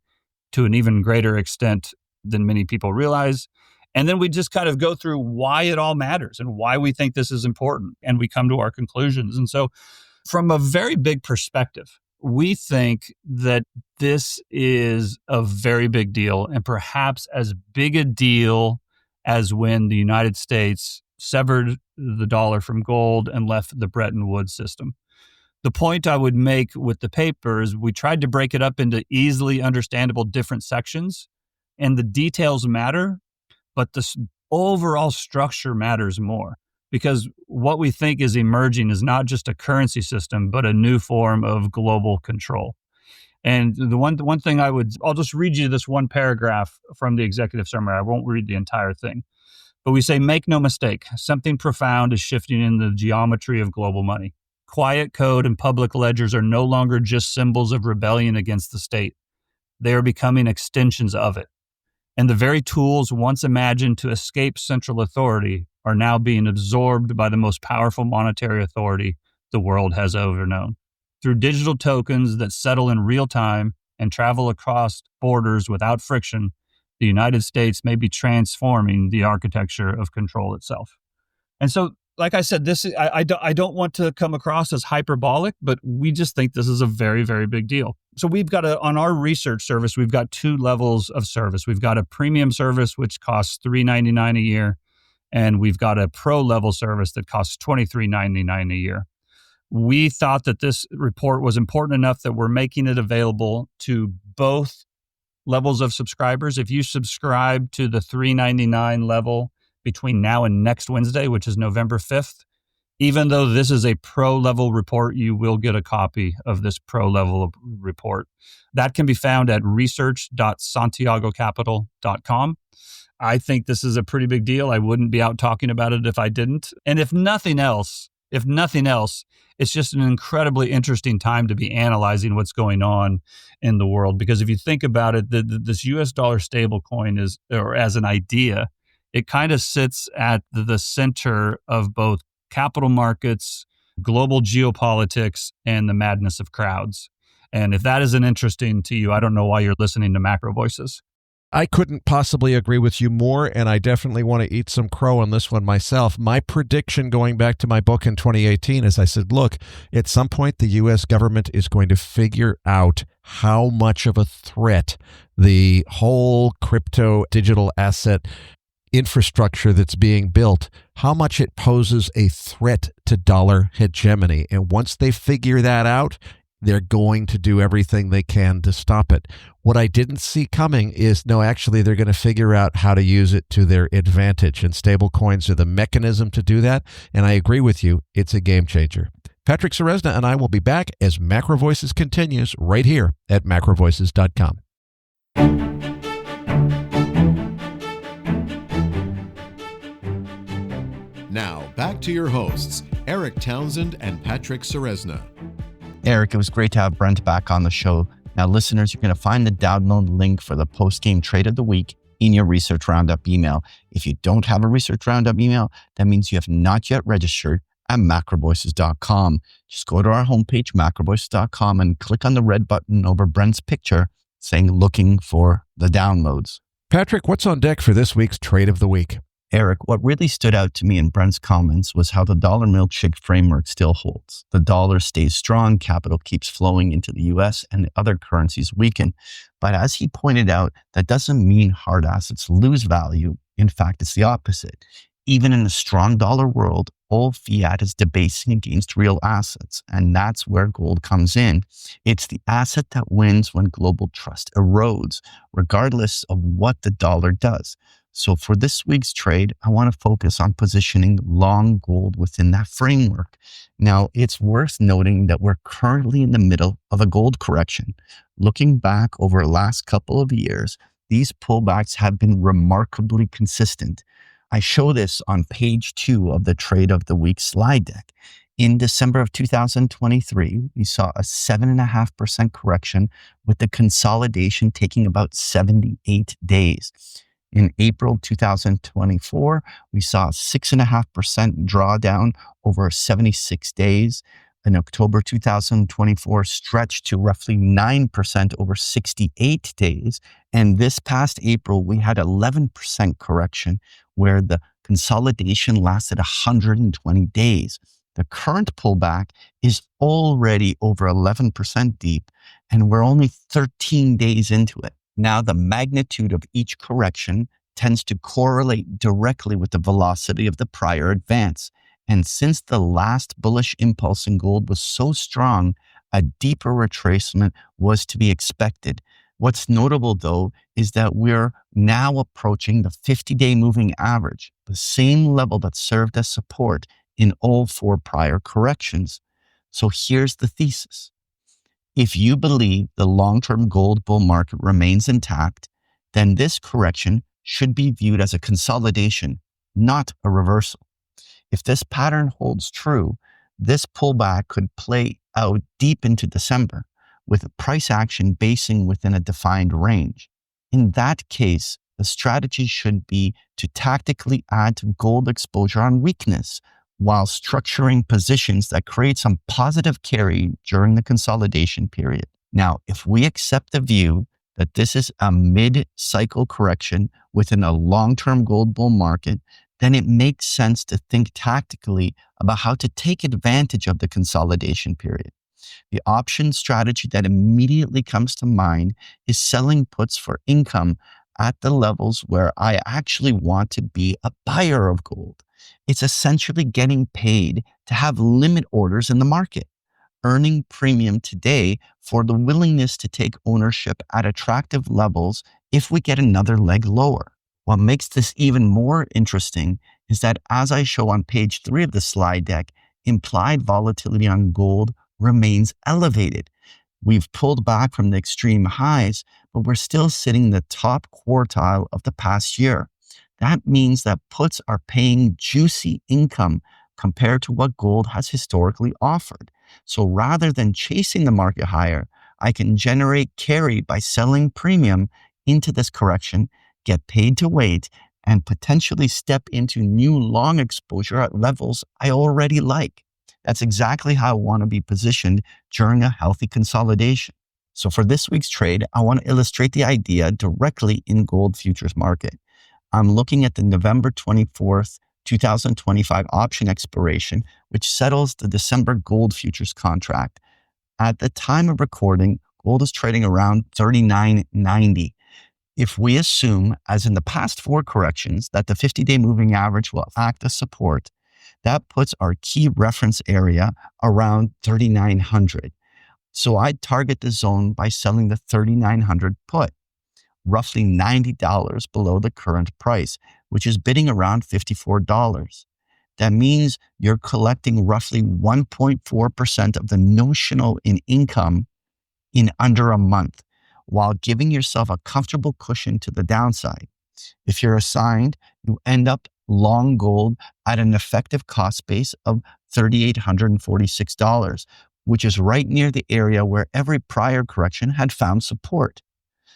to an even greater extent than many people realize. And then we just kind of go through why it all matters and why we think this is important. And we come to our conclusions. And so from a very big perspective, we think that this is a very big deal and perhaps as big a deal as when the United States severed the dollar from gold and left the Bretton Woods system. The point I would make with the paper is we tried to break it up into easily understandable different sections, and the details matter, but the overall structure matters more because what we think is emerging is not just a currency system, but a new form of global control. And the one thing I'll just read you this one paragraph from the executive summary. I won't read the entire thing. But we say, make no mistake, something profound is shifting in the geometry of global money. Quiet code and public ledgers are no longer just symbols of rebellion against the state. They are becoming extensions of it. And the very tools once imagined to escape central authority are now being absorbed by the most powerful monetary authority the world has ever known. Through digital tokens that settle in real time and travel across borders without friction, the United States may be transforming the architecture of control itself. And so, like I said, I don't want to come across as hyperbolic, but we just think this is a very, very big deal. So we've got on our research service, we've got two levels of service. We've got a premium service, which costs $3.99 a year, and we've got a pro level service that costs $23.99 a year. We thought that this report was important enough that we're making it available to both levels of subscribers. If you subscribe to the $3.99 level between now and next Wednesday, which is November 5th, even though this is a pro level report, you will get a copy of this pro level report. That can be found at research.santiagocapital.com. I think this is a pretty big deal. I wouldn't be out talking about it if I didn't. And if nothing else, it's just an incredibly interesting time to be analyzing what's going on in the world. Because if you think about it, this U.S. dollar stablecoin as an idea, it kind of sits at the center of both capital markets, global geopolitics, and the madness of crowds. And if that isn't interesting to you, I don't know why you're listening to MacroVoices. I couldn't possibly agree with you more, and I definitely want to eat some crow on this one myself. My prediction going back to my book in 2018 is I said, look, at some point the U.S. government is going to figure out how much of a threat the whole crypto digital asset infrastructure that's being built how much it poses a threat to dollar hegemony. And once they figure that out, they're going to do everything they can to stop it. What I didn't see coming is, no, actually, they're going to figure out how to use it to their advantage. And stablecoins are the mechanism to do that. And I agree with you. It's a game changer. Patrick Ceresna and I will be back as MacroVoices continues right here at macrovoices.com. Now, back to your hosts, Eric Townsend and Patrick Ceresna. Eric, it was great to have Brent back on the show. Now, listeners, you're going to find the download link for the Postgame Trade of the Week in your Research Roundup email. If you don't have a Research Roundup email, that means you have not yet registered at macrovoices.com. Just go to our homepage, macrovoices.com, and click on the red button over Brent's picture saying looking for the downloads. Patrick, what's on deck for this week's Trade of the Week? Eric, what really stood out to me in Brent's comments was how the dollar milkshake framework still holds. The dollar stays strong, capital keeps flowing into the US, and the other currencies weaken. But as he pointed out, that doesn't mean hard assets lose value. In fact, it's the opposite. Even in a strong dollar world, all fiat is debasing against real assets, and that's where gold comes in. It's the asset that wins when global trust erodes, regardless of what the dollar does. So for this week's trade, I want to focus on positioning long gold within that framework. Now, it's worth noting that we're currently in the middle of a gold correction. Looking back over the last couple of years, these pullbacks have been remarkably consistent. I show this on page 2 of the Trade of the Week slide deck. In December of 2023, we saw a 7.5% correction, with the consolidation taking about 78 days. In April 2024, we saw a 6.5% drawdown over 76 days. In October 2024, stretched to roughly 9% over 68 days. And this past April, we had 11% correction, where the consolidation lasted 120 days. The current pullback is already over 11% deep, and we're only 13 days into it. Now, the magnitude of each correction tends to correlate directly with the velocity of the prior advance. And since the last bullish impulse in gold was so strong, a deeper retracement was to be expected. What's notable, though, is that we're now approaching the 50-day moving average, the same level that served as support in all 4 prior corrections. So here's the thesis. If you believe the long-term gold bull market remains intact, then this correction should be viewed as a consolidation, not a reversal. If this pattern holds true, this pullback could play out deep into December, with price action basing within a defined range. In that case, the strategy should be to tactically add to gold exposure on weakness, while structuring positions that create some positive carry during the consolidation period. Now, if we accept the view that this is a mid-cycle correction within a long-term gold bull market, then it makes sense to think tactically about how to take advantage of the consolidation period. The option strategy that immediately comes to mind is selling puts for income at the levels where I actually want to be a buyer of gold. It's essentially getting paid to have limit orders in the market, earning premium today for the willingness to take ownership at attractive levels if we get another leg lower. What makes this even more interesting is that, as I show on page 3 of the slide deck, implied volatility on gold remains elevated. We've pulled back from the extreme highs, but we're still sitting in the top quartile of the past year. That means that puts are paying juicy income compared to what gold has historically offered. So rather than chasing the market higher, I can generate carry by selling premium into this correction, get paid to wait, and potentially step into new long exposure at levels I already like. That's exactly how I want to be positioned during a healthy consolidation. So for this week's trade, I want to illustrate the idea directly in gold futures market. I'm looking at the November 24th, 2025 option expiration, which settles the December gold futures contract. At the time of recording, gold is trading around $39.90. If we assume, as in the past 4 corrections, that the 50-day moving average will act as support, that puts our key reference area around 3,900. So I'd target the zone by selling the 3,900 put, roughly $90 below the current price, which is bidding around $54. That means you're collecting roughly 1.4% of the notional in income in under a month, while giving yourself a comfortable cushion to the downside. If you're assigned, you end up long gold at an effective cost base of $3,846, which is right near the area where every prior correction had found support.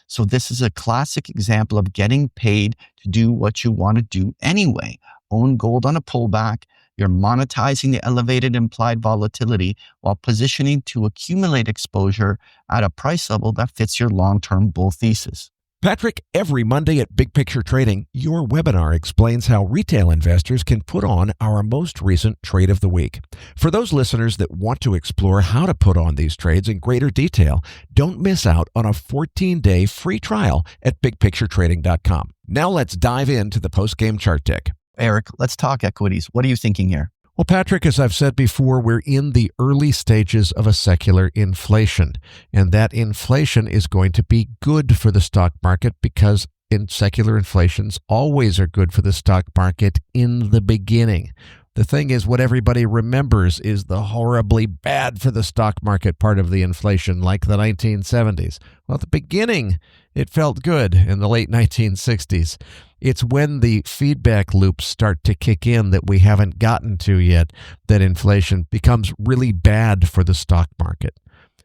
So this is a classic example of getting paid to do what you want to do anyway. Own gold on a pullback. You're monetizing the elevated implied volatility while positioning to accumulate exposure at a price level that fits your long-term bull thesis. Patrick, every Monday at Big Picture Trading, your webinar explains how retail investors can put on our most recent trade of the week. For those listeners that want to explore how to put on these trades in greater detail, don't miss out on a 14-day free trial at bigpicturetrading.com. Now let's dive into the post-game chart deck. Eric, let's talk equities. What are you thinking here? Well, Patrick, as I've said before, we're in the early stages of a secular inflation, and that inflation is going to be good for the stock market because secular inflations always are good for the stock market in the beginning. The thing is, what everybody remembers is the horribly bad for the stock market part of the inflation, like the 1970s. Well, at the beginning, it felt good in the late 1960s. It's when the feedback loops start to kick in that we haven't gotten to yet that inflation becomes really bad for the stock market.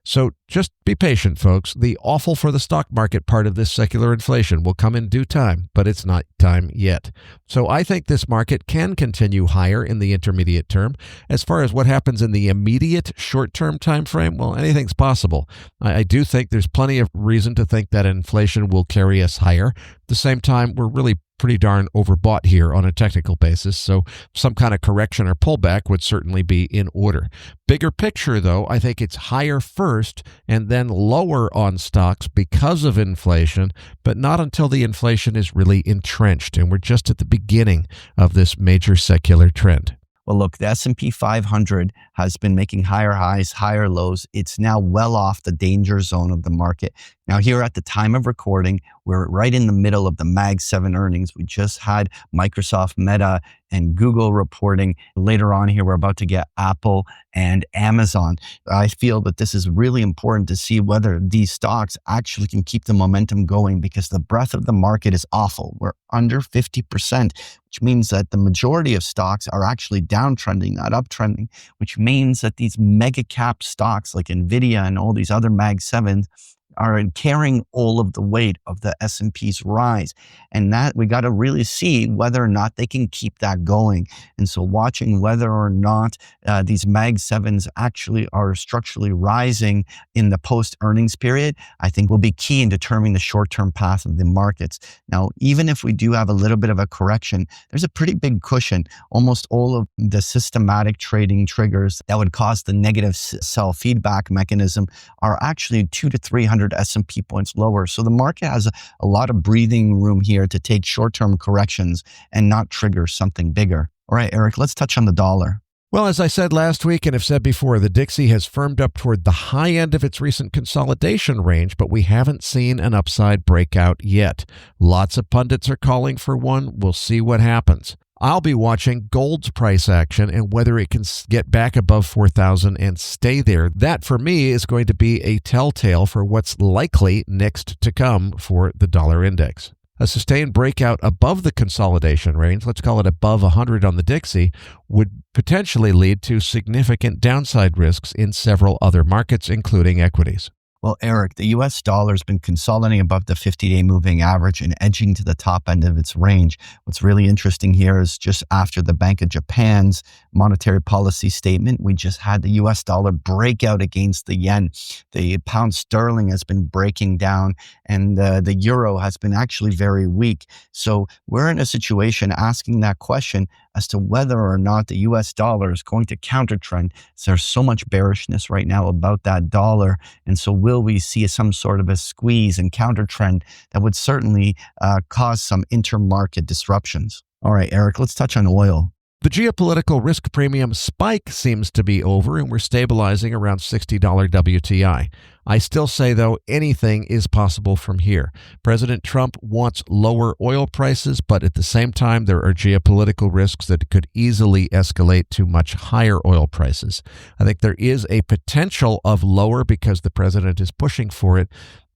So just be patient, folks. The awful for the stock market part of this secular inflation will come in due time, but it's not time yet. So I think this market can continue higher in the intermediate term. As far as what happens in the immediate short-term time frame, well, anything's possible. I do think there's plenty of reason to think that inflation will carry us higher. At the same time, we're really pretty darn overbought here on a technical basis, so some kind of correction or pullback would certainly be in order. Bigger picture, though, I think it's higher first and then lower on stocks because of inflation, but not until the inflation is really entrenched, and we're just at the beginning of this major secular trend. Well, look, the S&P 500 has been making higher highs, higher lows. It's now well off the danger zone of the market. Now, here at the time of recording, we're right in the middle of the Mag 7 earnings. We just had Microsoft, Meta, and Google reporting. Later on here, we're about to get Apple and Amazon. I feel that this is really important to see whether these stocks actually can keep the momentum going because the breadth of the market is awful. We're under 50%, which means that the majority of stocks are actually downtrending, not uptrending, which means that these mega cap stocks like NVIDIA and all these other Mag 7s are carrying all of the weight of the S&P's rise. And that we got to really see whether or not they can keep that going. And so watching whether or not these Mag 7s actually are structurally rising in the post-earnings period, I think will be key in determining the short-term path of the markets. Now, even if we do have a little bit of a correction, there's a pretty big cushion. Almost all of the systematic trading triggers that would cause the negative sell feedback mechanism are actually 200 to 300 S&P points lower. So the market has a lot of breathing room here to take short-term corrections and not trigger something bigger. All right, Eric, let's touch on the dollar. Well, as I said last week and have said before, the Dixie has firmed up toward the high end of its recent consolidation range, but we haven't seen an upside breakout yet. Lots of pundits are calling for one. We'll see what happens. I'll be watching gold's price action and whether it can get back above 4,000 and stay there. That, for me, is going to be a telltale for what's likely next to come for the dollar index. A sustained breakout above the consolidation range, let's call it above 100 on the Dixie, would potentially lead to significant downside risks in several other markets, including equities. Well, Eric, the U.S. dollar has been consolidating above the 50-day moving average and edging to the top end of its range. What's really interesting here is just after the Bank of Japan's monetary policy statement, we just had the U.S. dollar break out against the yen. The pound sterling has been breaking down, and the euro has been actually very weak. So we're in a situation asking that question as to whether or not the U.S. dollar is going to counter trend. There's so much bearishness right now about that dollar, and so will will we see some sort of a squeeze and counter trend that would certainly cause some intermarket disruptions. All right, Eric, let's touch on oil. The geopolitical risk premium spike seems to be over, and we're stabilizing around $60 WTI. I still say, though, anything is possible from here. President Trump wants lower oil prices, but at the same time, there are geopolitical risks that could easily escalate to much higher oil prices. I think there is a potential of lower because the president is pushing for it.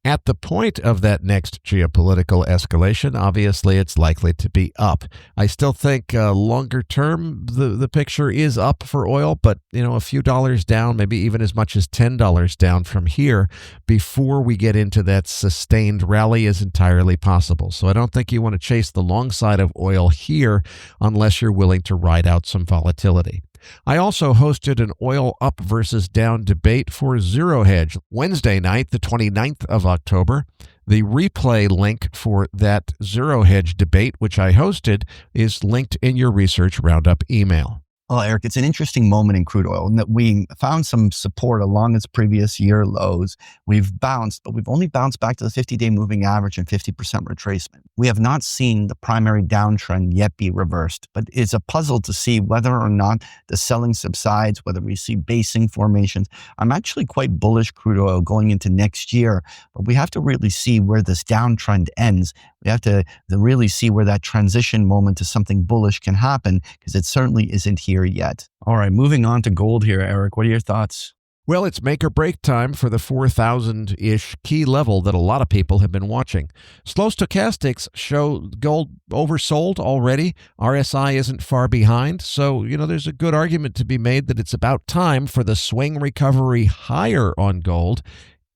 At the point of that next geopolitical escalation, obviously it's likely to be up. I still think longer term, the picture is up for oil, but a few dollars down, maybe even as much as $10 down from here before we get into that sustained rally is entirely possible. So I don't think you want to chase the long side of oil here unless you're willing to ride out some volatility. I also hosted an oil up versus down debate for Zero Hedge Wednesday night, the 29th of October. The replay link for that Zero Hedge debate, which I hosted, is linked in your Research Roundup email. Well, Eric, it's an interesting moment in crude oil in that we found some support along its previous year lows. We've bounced, but we've only bounced back to the 50-day moving average and 50% retracement. We have not seen the primary downtrend yet be reversed, but it's a puzzle to see whether or not the selling subsides, whether we see basing formations. I'm actually quite bullish crude oil going into next year, but we have to really see where this downtrend ends. We have to really see where that transition moment to something bullish can happen, because it certainly isn't here yet. All right, moving on to gold here, Eric. What are your thoughts? Well, it's make or break time for the 4,000-ish key level that a lot of people have been watching. Slow stochastics show gold oversold already. RSI isn't far behind. So, there's a good argument to be made that it's about time for the swing recovery higher on gold,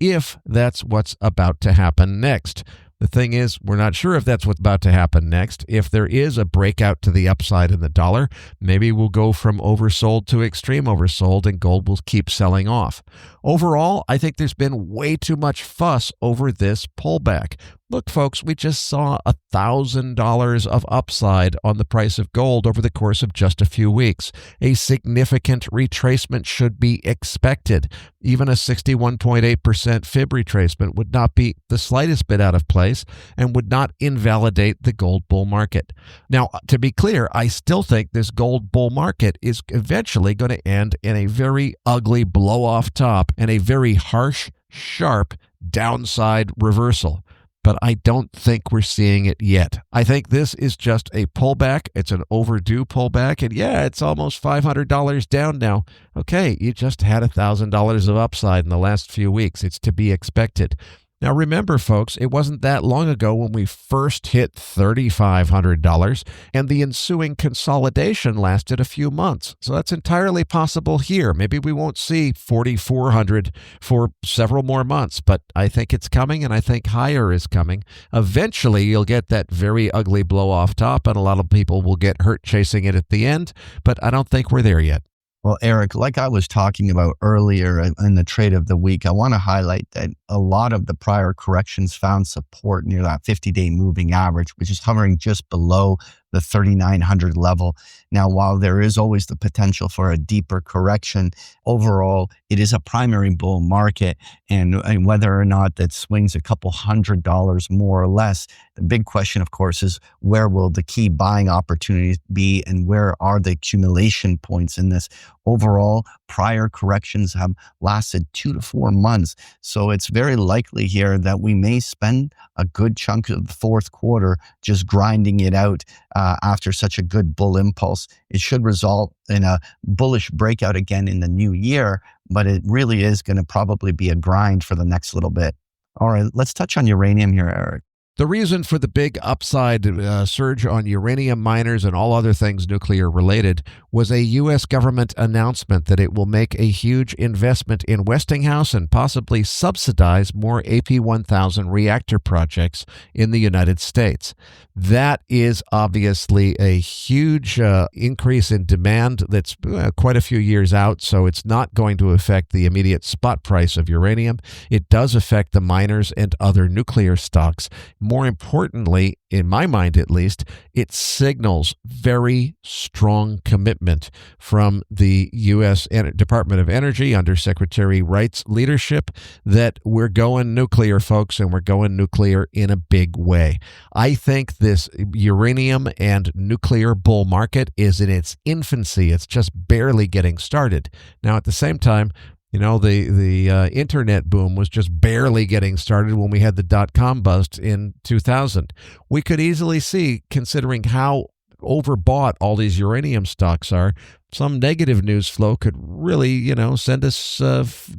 if that's what's about to happen next. The thing is, we're not sure if that's what's about to happen next. If there is a breakout to the upside in the dollar, maybe we'll go from oversold to extreme oversold and gold will keep selling off. Overall, I think there's been way too much fuss over this pullback. Look, folks, we just saw $1,000 of upside on the price of gold over the course of just a few weeks. A significant retracement should be expected. Even a 61.8% fib retracement would not be the slightest bit out of place and would not invalidate the gold bull market. Now, to be clear, I still think this gold bull market is eventually going to end in a very ugly blow-off top and a very harsh, sharp downside reversal. But I don't think we're seeing it yet. I think this is just a pullback. It's an overdue pullback. And yeah, it's almost $500 down now. Okay, you just had $1,000 of upside in the last few weeks. It's to be expected. Now, remember, folks, it wasn't that long ago when we first hit $3,500, and the ensuing consolidation lasted a few months. So that's entirely possible here. Maybe we won't see $4,400 for several more months, but I think it's coming, and I think higher is coming. Eventually, you'll get that very ugly blow-off top, and a lot of people will get hurt chasing it at the end, but I don't think we're there yet. Well, Eric, like I was talking about earlier in the trade of the week, I want to highlight that a lot of the prior corrections found support near that 50-day moving average, which is hovering just below the 3,900 level. Now, while there is always the potential for a deeper correction, overall, it is a primary bull market. And whether or not that swings a couple $100 more or less, the big question, of course, is where will the key buying opportunities be and where are the accumulation points in this? Overall, prior corrections have lasted 2 to 4 months. So it's very likely here that we may spend a good chunk of the fourth quarter just grinding it out after such a good bull impulse. It should result in a bullish breakout again in the new year, but it really is going to probably be a grind for the next little bit. All right, let's touch on uranium here, Eric. The reason for the big upside surge on uranium miners and all other things nuclear related was a U.S. government announcement that it will make a huge investment in Westinghouse and possibly subsidize more AP1000 reactor projects in the United States. That is obviously a huge increase in demand that's quite a few years out, so it's not going to affect the immediate spot price of uranium. It does affect the miners and other nuclear stocks. more importantly, in my mind at least, it signals very strong commitment from the U.S. Department of Energy under Secretary Wright's leadership that we're going nuclear, folks, and we're going nuclear in a big way. I think this uranium and nuclear bull market is in its infancy. It's just barely getting started. Now, at the same time, the internet boom was just barely getting started when we had the dot-com bust in 2000. We could easily see, considering how overbought all these uranium stocks are, some negative news flow could really, send us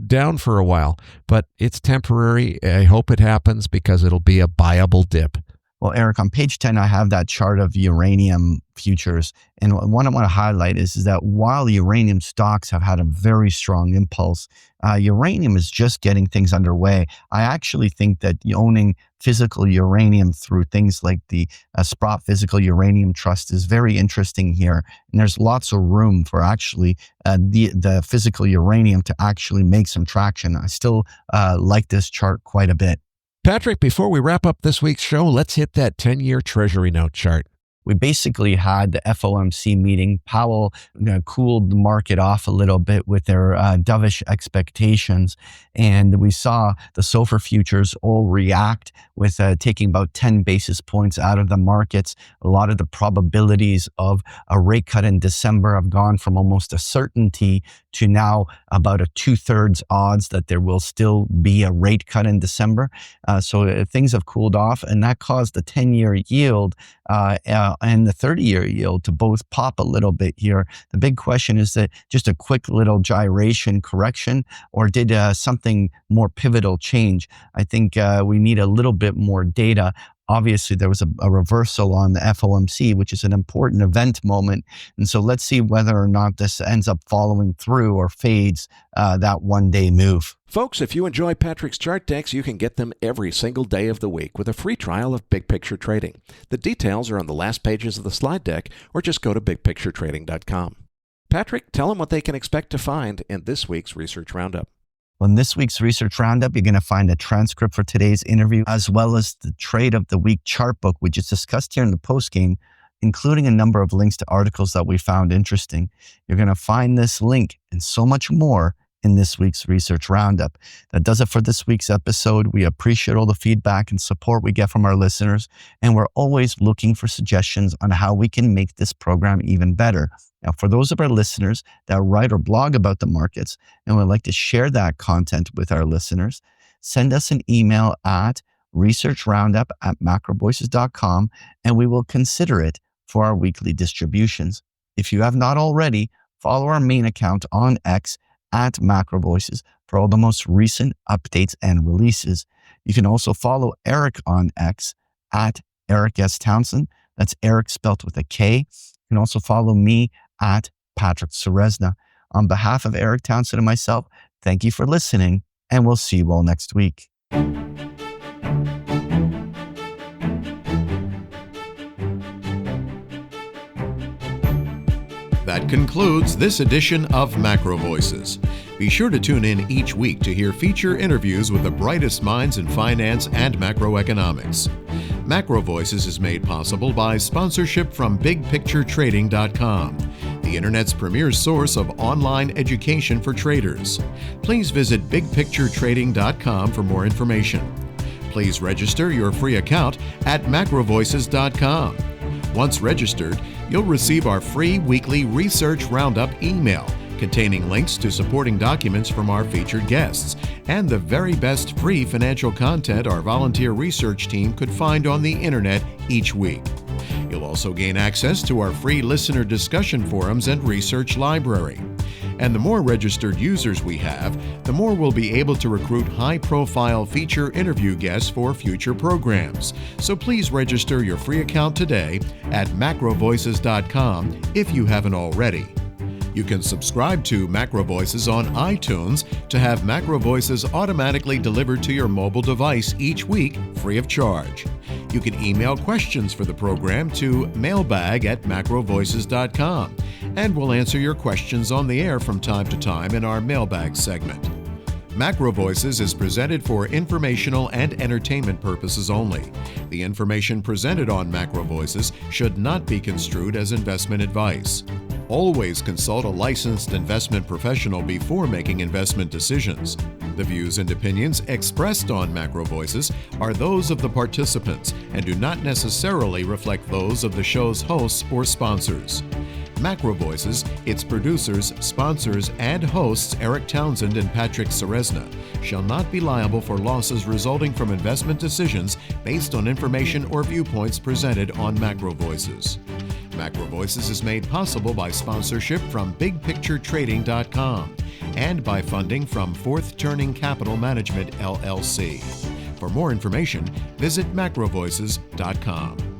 down for a while. But it's temporary. I hope it happens because it'll be a buyable dip. Well, Eric, on page 10, I have that chart of uranium futures. And what I want to highlight is that while uranium stocks have had a very strong impulse, uranium is just getting things underway. I actually think that owning physical uranium through things like the Sprott Physical Uranium Trust is very interesting here. And there's lots of room for actually the physical uranium to actually make some traction. I still like this chart quite a bit. Patrick, before we wrap up this week's show, let's hit that 10-year Treasury note chart. We basically had the FOMC meeting. Powell cooled the market off a little bit with their dovish expectations. And we saw the SOFR futures all react with taking about 10 basis points out of the markets. A lot of the probabilities of a rate cut in December have gone from almost a certainty to now about a 2/3 odds that there will still be a rate cut in December. So things have cooled off, and that caused the 10-year yield and the 30-year yield to both pop a little bit here. The big question is that just a quick little gyration correction, or did something more pivotal change? I think we need a little bit more data. Obviously, there was a reversal on the FOMC, which is an important event moment. And so let's see whether or not this ends up following through or fades that one-day move. Folks, if you enjoy Patrick's chart decks, you can get them every single day of the week with a free trial of Big Picture Trading. The details are on the last pages of the slide deck, or just go to bigpicturetrading.com. Patrick, tell them what they can expect to find in this week's Research Roundup. Well, in this week's Research Roundup, you're going to find a transcript for today's interview, as well as the Trade of the Week chart book, which is discussed here in the Postgame, including a number of links to articles that we found interesting. You're going to find this link and so much more in this week's Research Roundup. That does it for this week's episode. We appreciate all the feedback and support we get from our listeners, and we're always looking for suggestions on how we can make this program even better. Now, for those of our listeners that write or blog about the markets and would like to share that content with our listeners, send us an email at researchroundup@macrovoices.com, and we will consider it for our weekly distributions. If you have not already, follow our main account on X at MacroVoices for all the most recent updates and releases. You can also follow Eric on X at Eric S. Townsend. That's Eric spelt with a K. You can also follow me at Patrick Ceresna. On behalf of Eric Townsend and myself, thank you for listening, and we'll see you all next week. That concludes this edition of MacroVoices. Be sure to tune in each week to hear feature interviews with the brightest minds in finance and macroeconomics. MacroVoices is made possible by sponsorship from BigPictureTrading.com, the Internet's premier source of online education for traders. Please visit BigPictureTrading.com for more information. Please register your free account at MacroVoices.com. Once registered, you'll receive our free weekly Research Roundup email containing links to supporting documents from our featured guests and the very best free financial content our volunteer research team could find on the internet each week. You'll also gain access to our free listener discussion forums and research library. And the more registered users we have, the more we'll be able to recruit high-profile feature interview guests for future programs. So please register your free account today at macrovoices.com if you haven't already. You can subscribe to MacroVoices on iTunes to have MacroVoices automatically delivered to your mobile device each week free of charge. You can email questions for the program to mailbag@macrovoices.com, and we'll answer your questions on the air from time to time in our mailbag segment. MacroVoices is presented for informational and entertainment purposes only. The information presented on MacroVoices should not be construed as investment advice. Always consult a licensed investment professional before making investment decisions. The views and opinions expressed on MacroVoices are those of the participants and do not necessarily reflect those of the show's hosts or sponsors. MacroVoices, its producers, sponsors, and hosts Eric Townsend and Patrick Ceresna shall not be liable for losses resulting from investment decisions based on information or viewpoints presented on MacroVoices. MacroVoices is made possible by sponsorship from BigPictureTrading.com and by funding from Fourth Turning Capital Management, LLC. For more information, visit MacroVoices.com.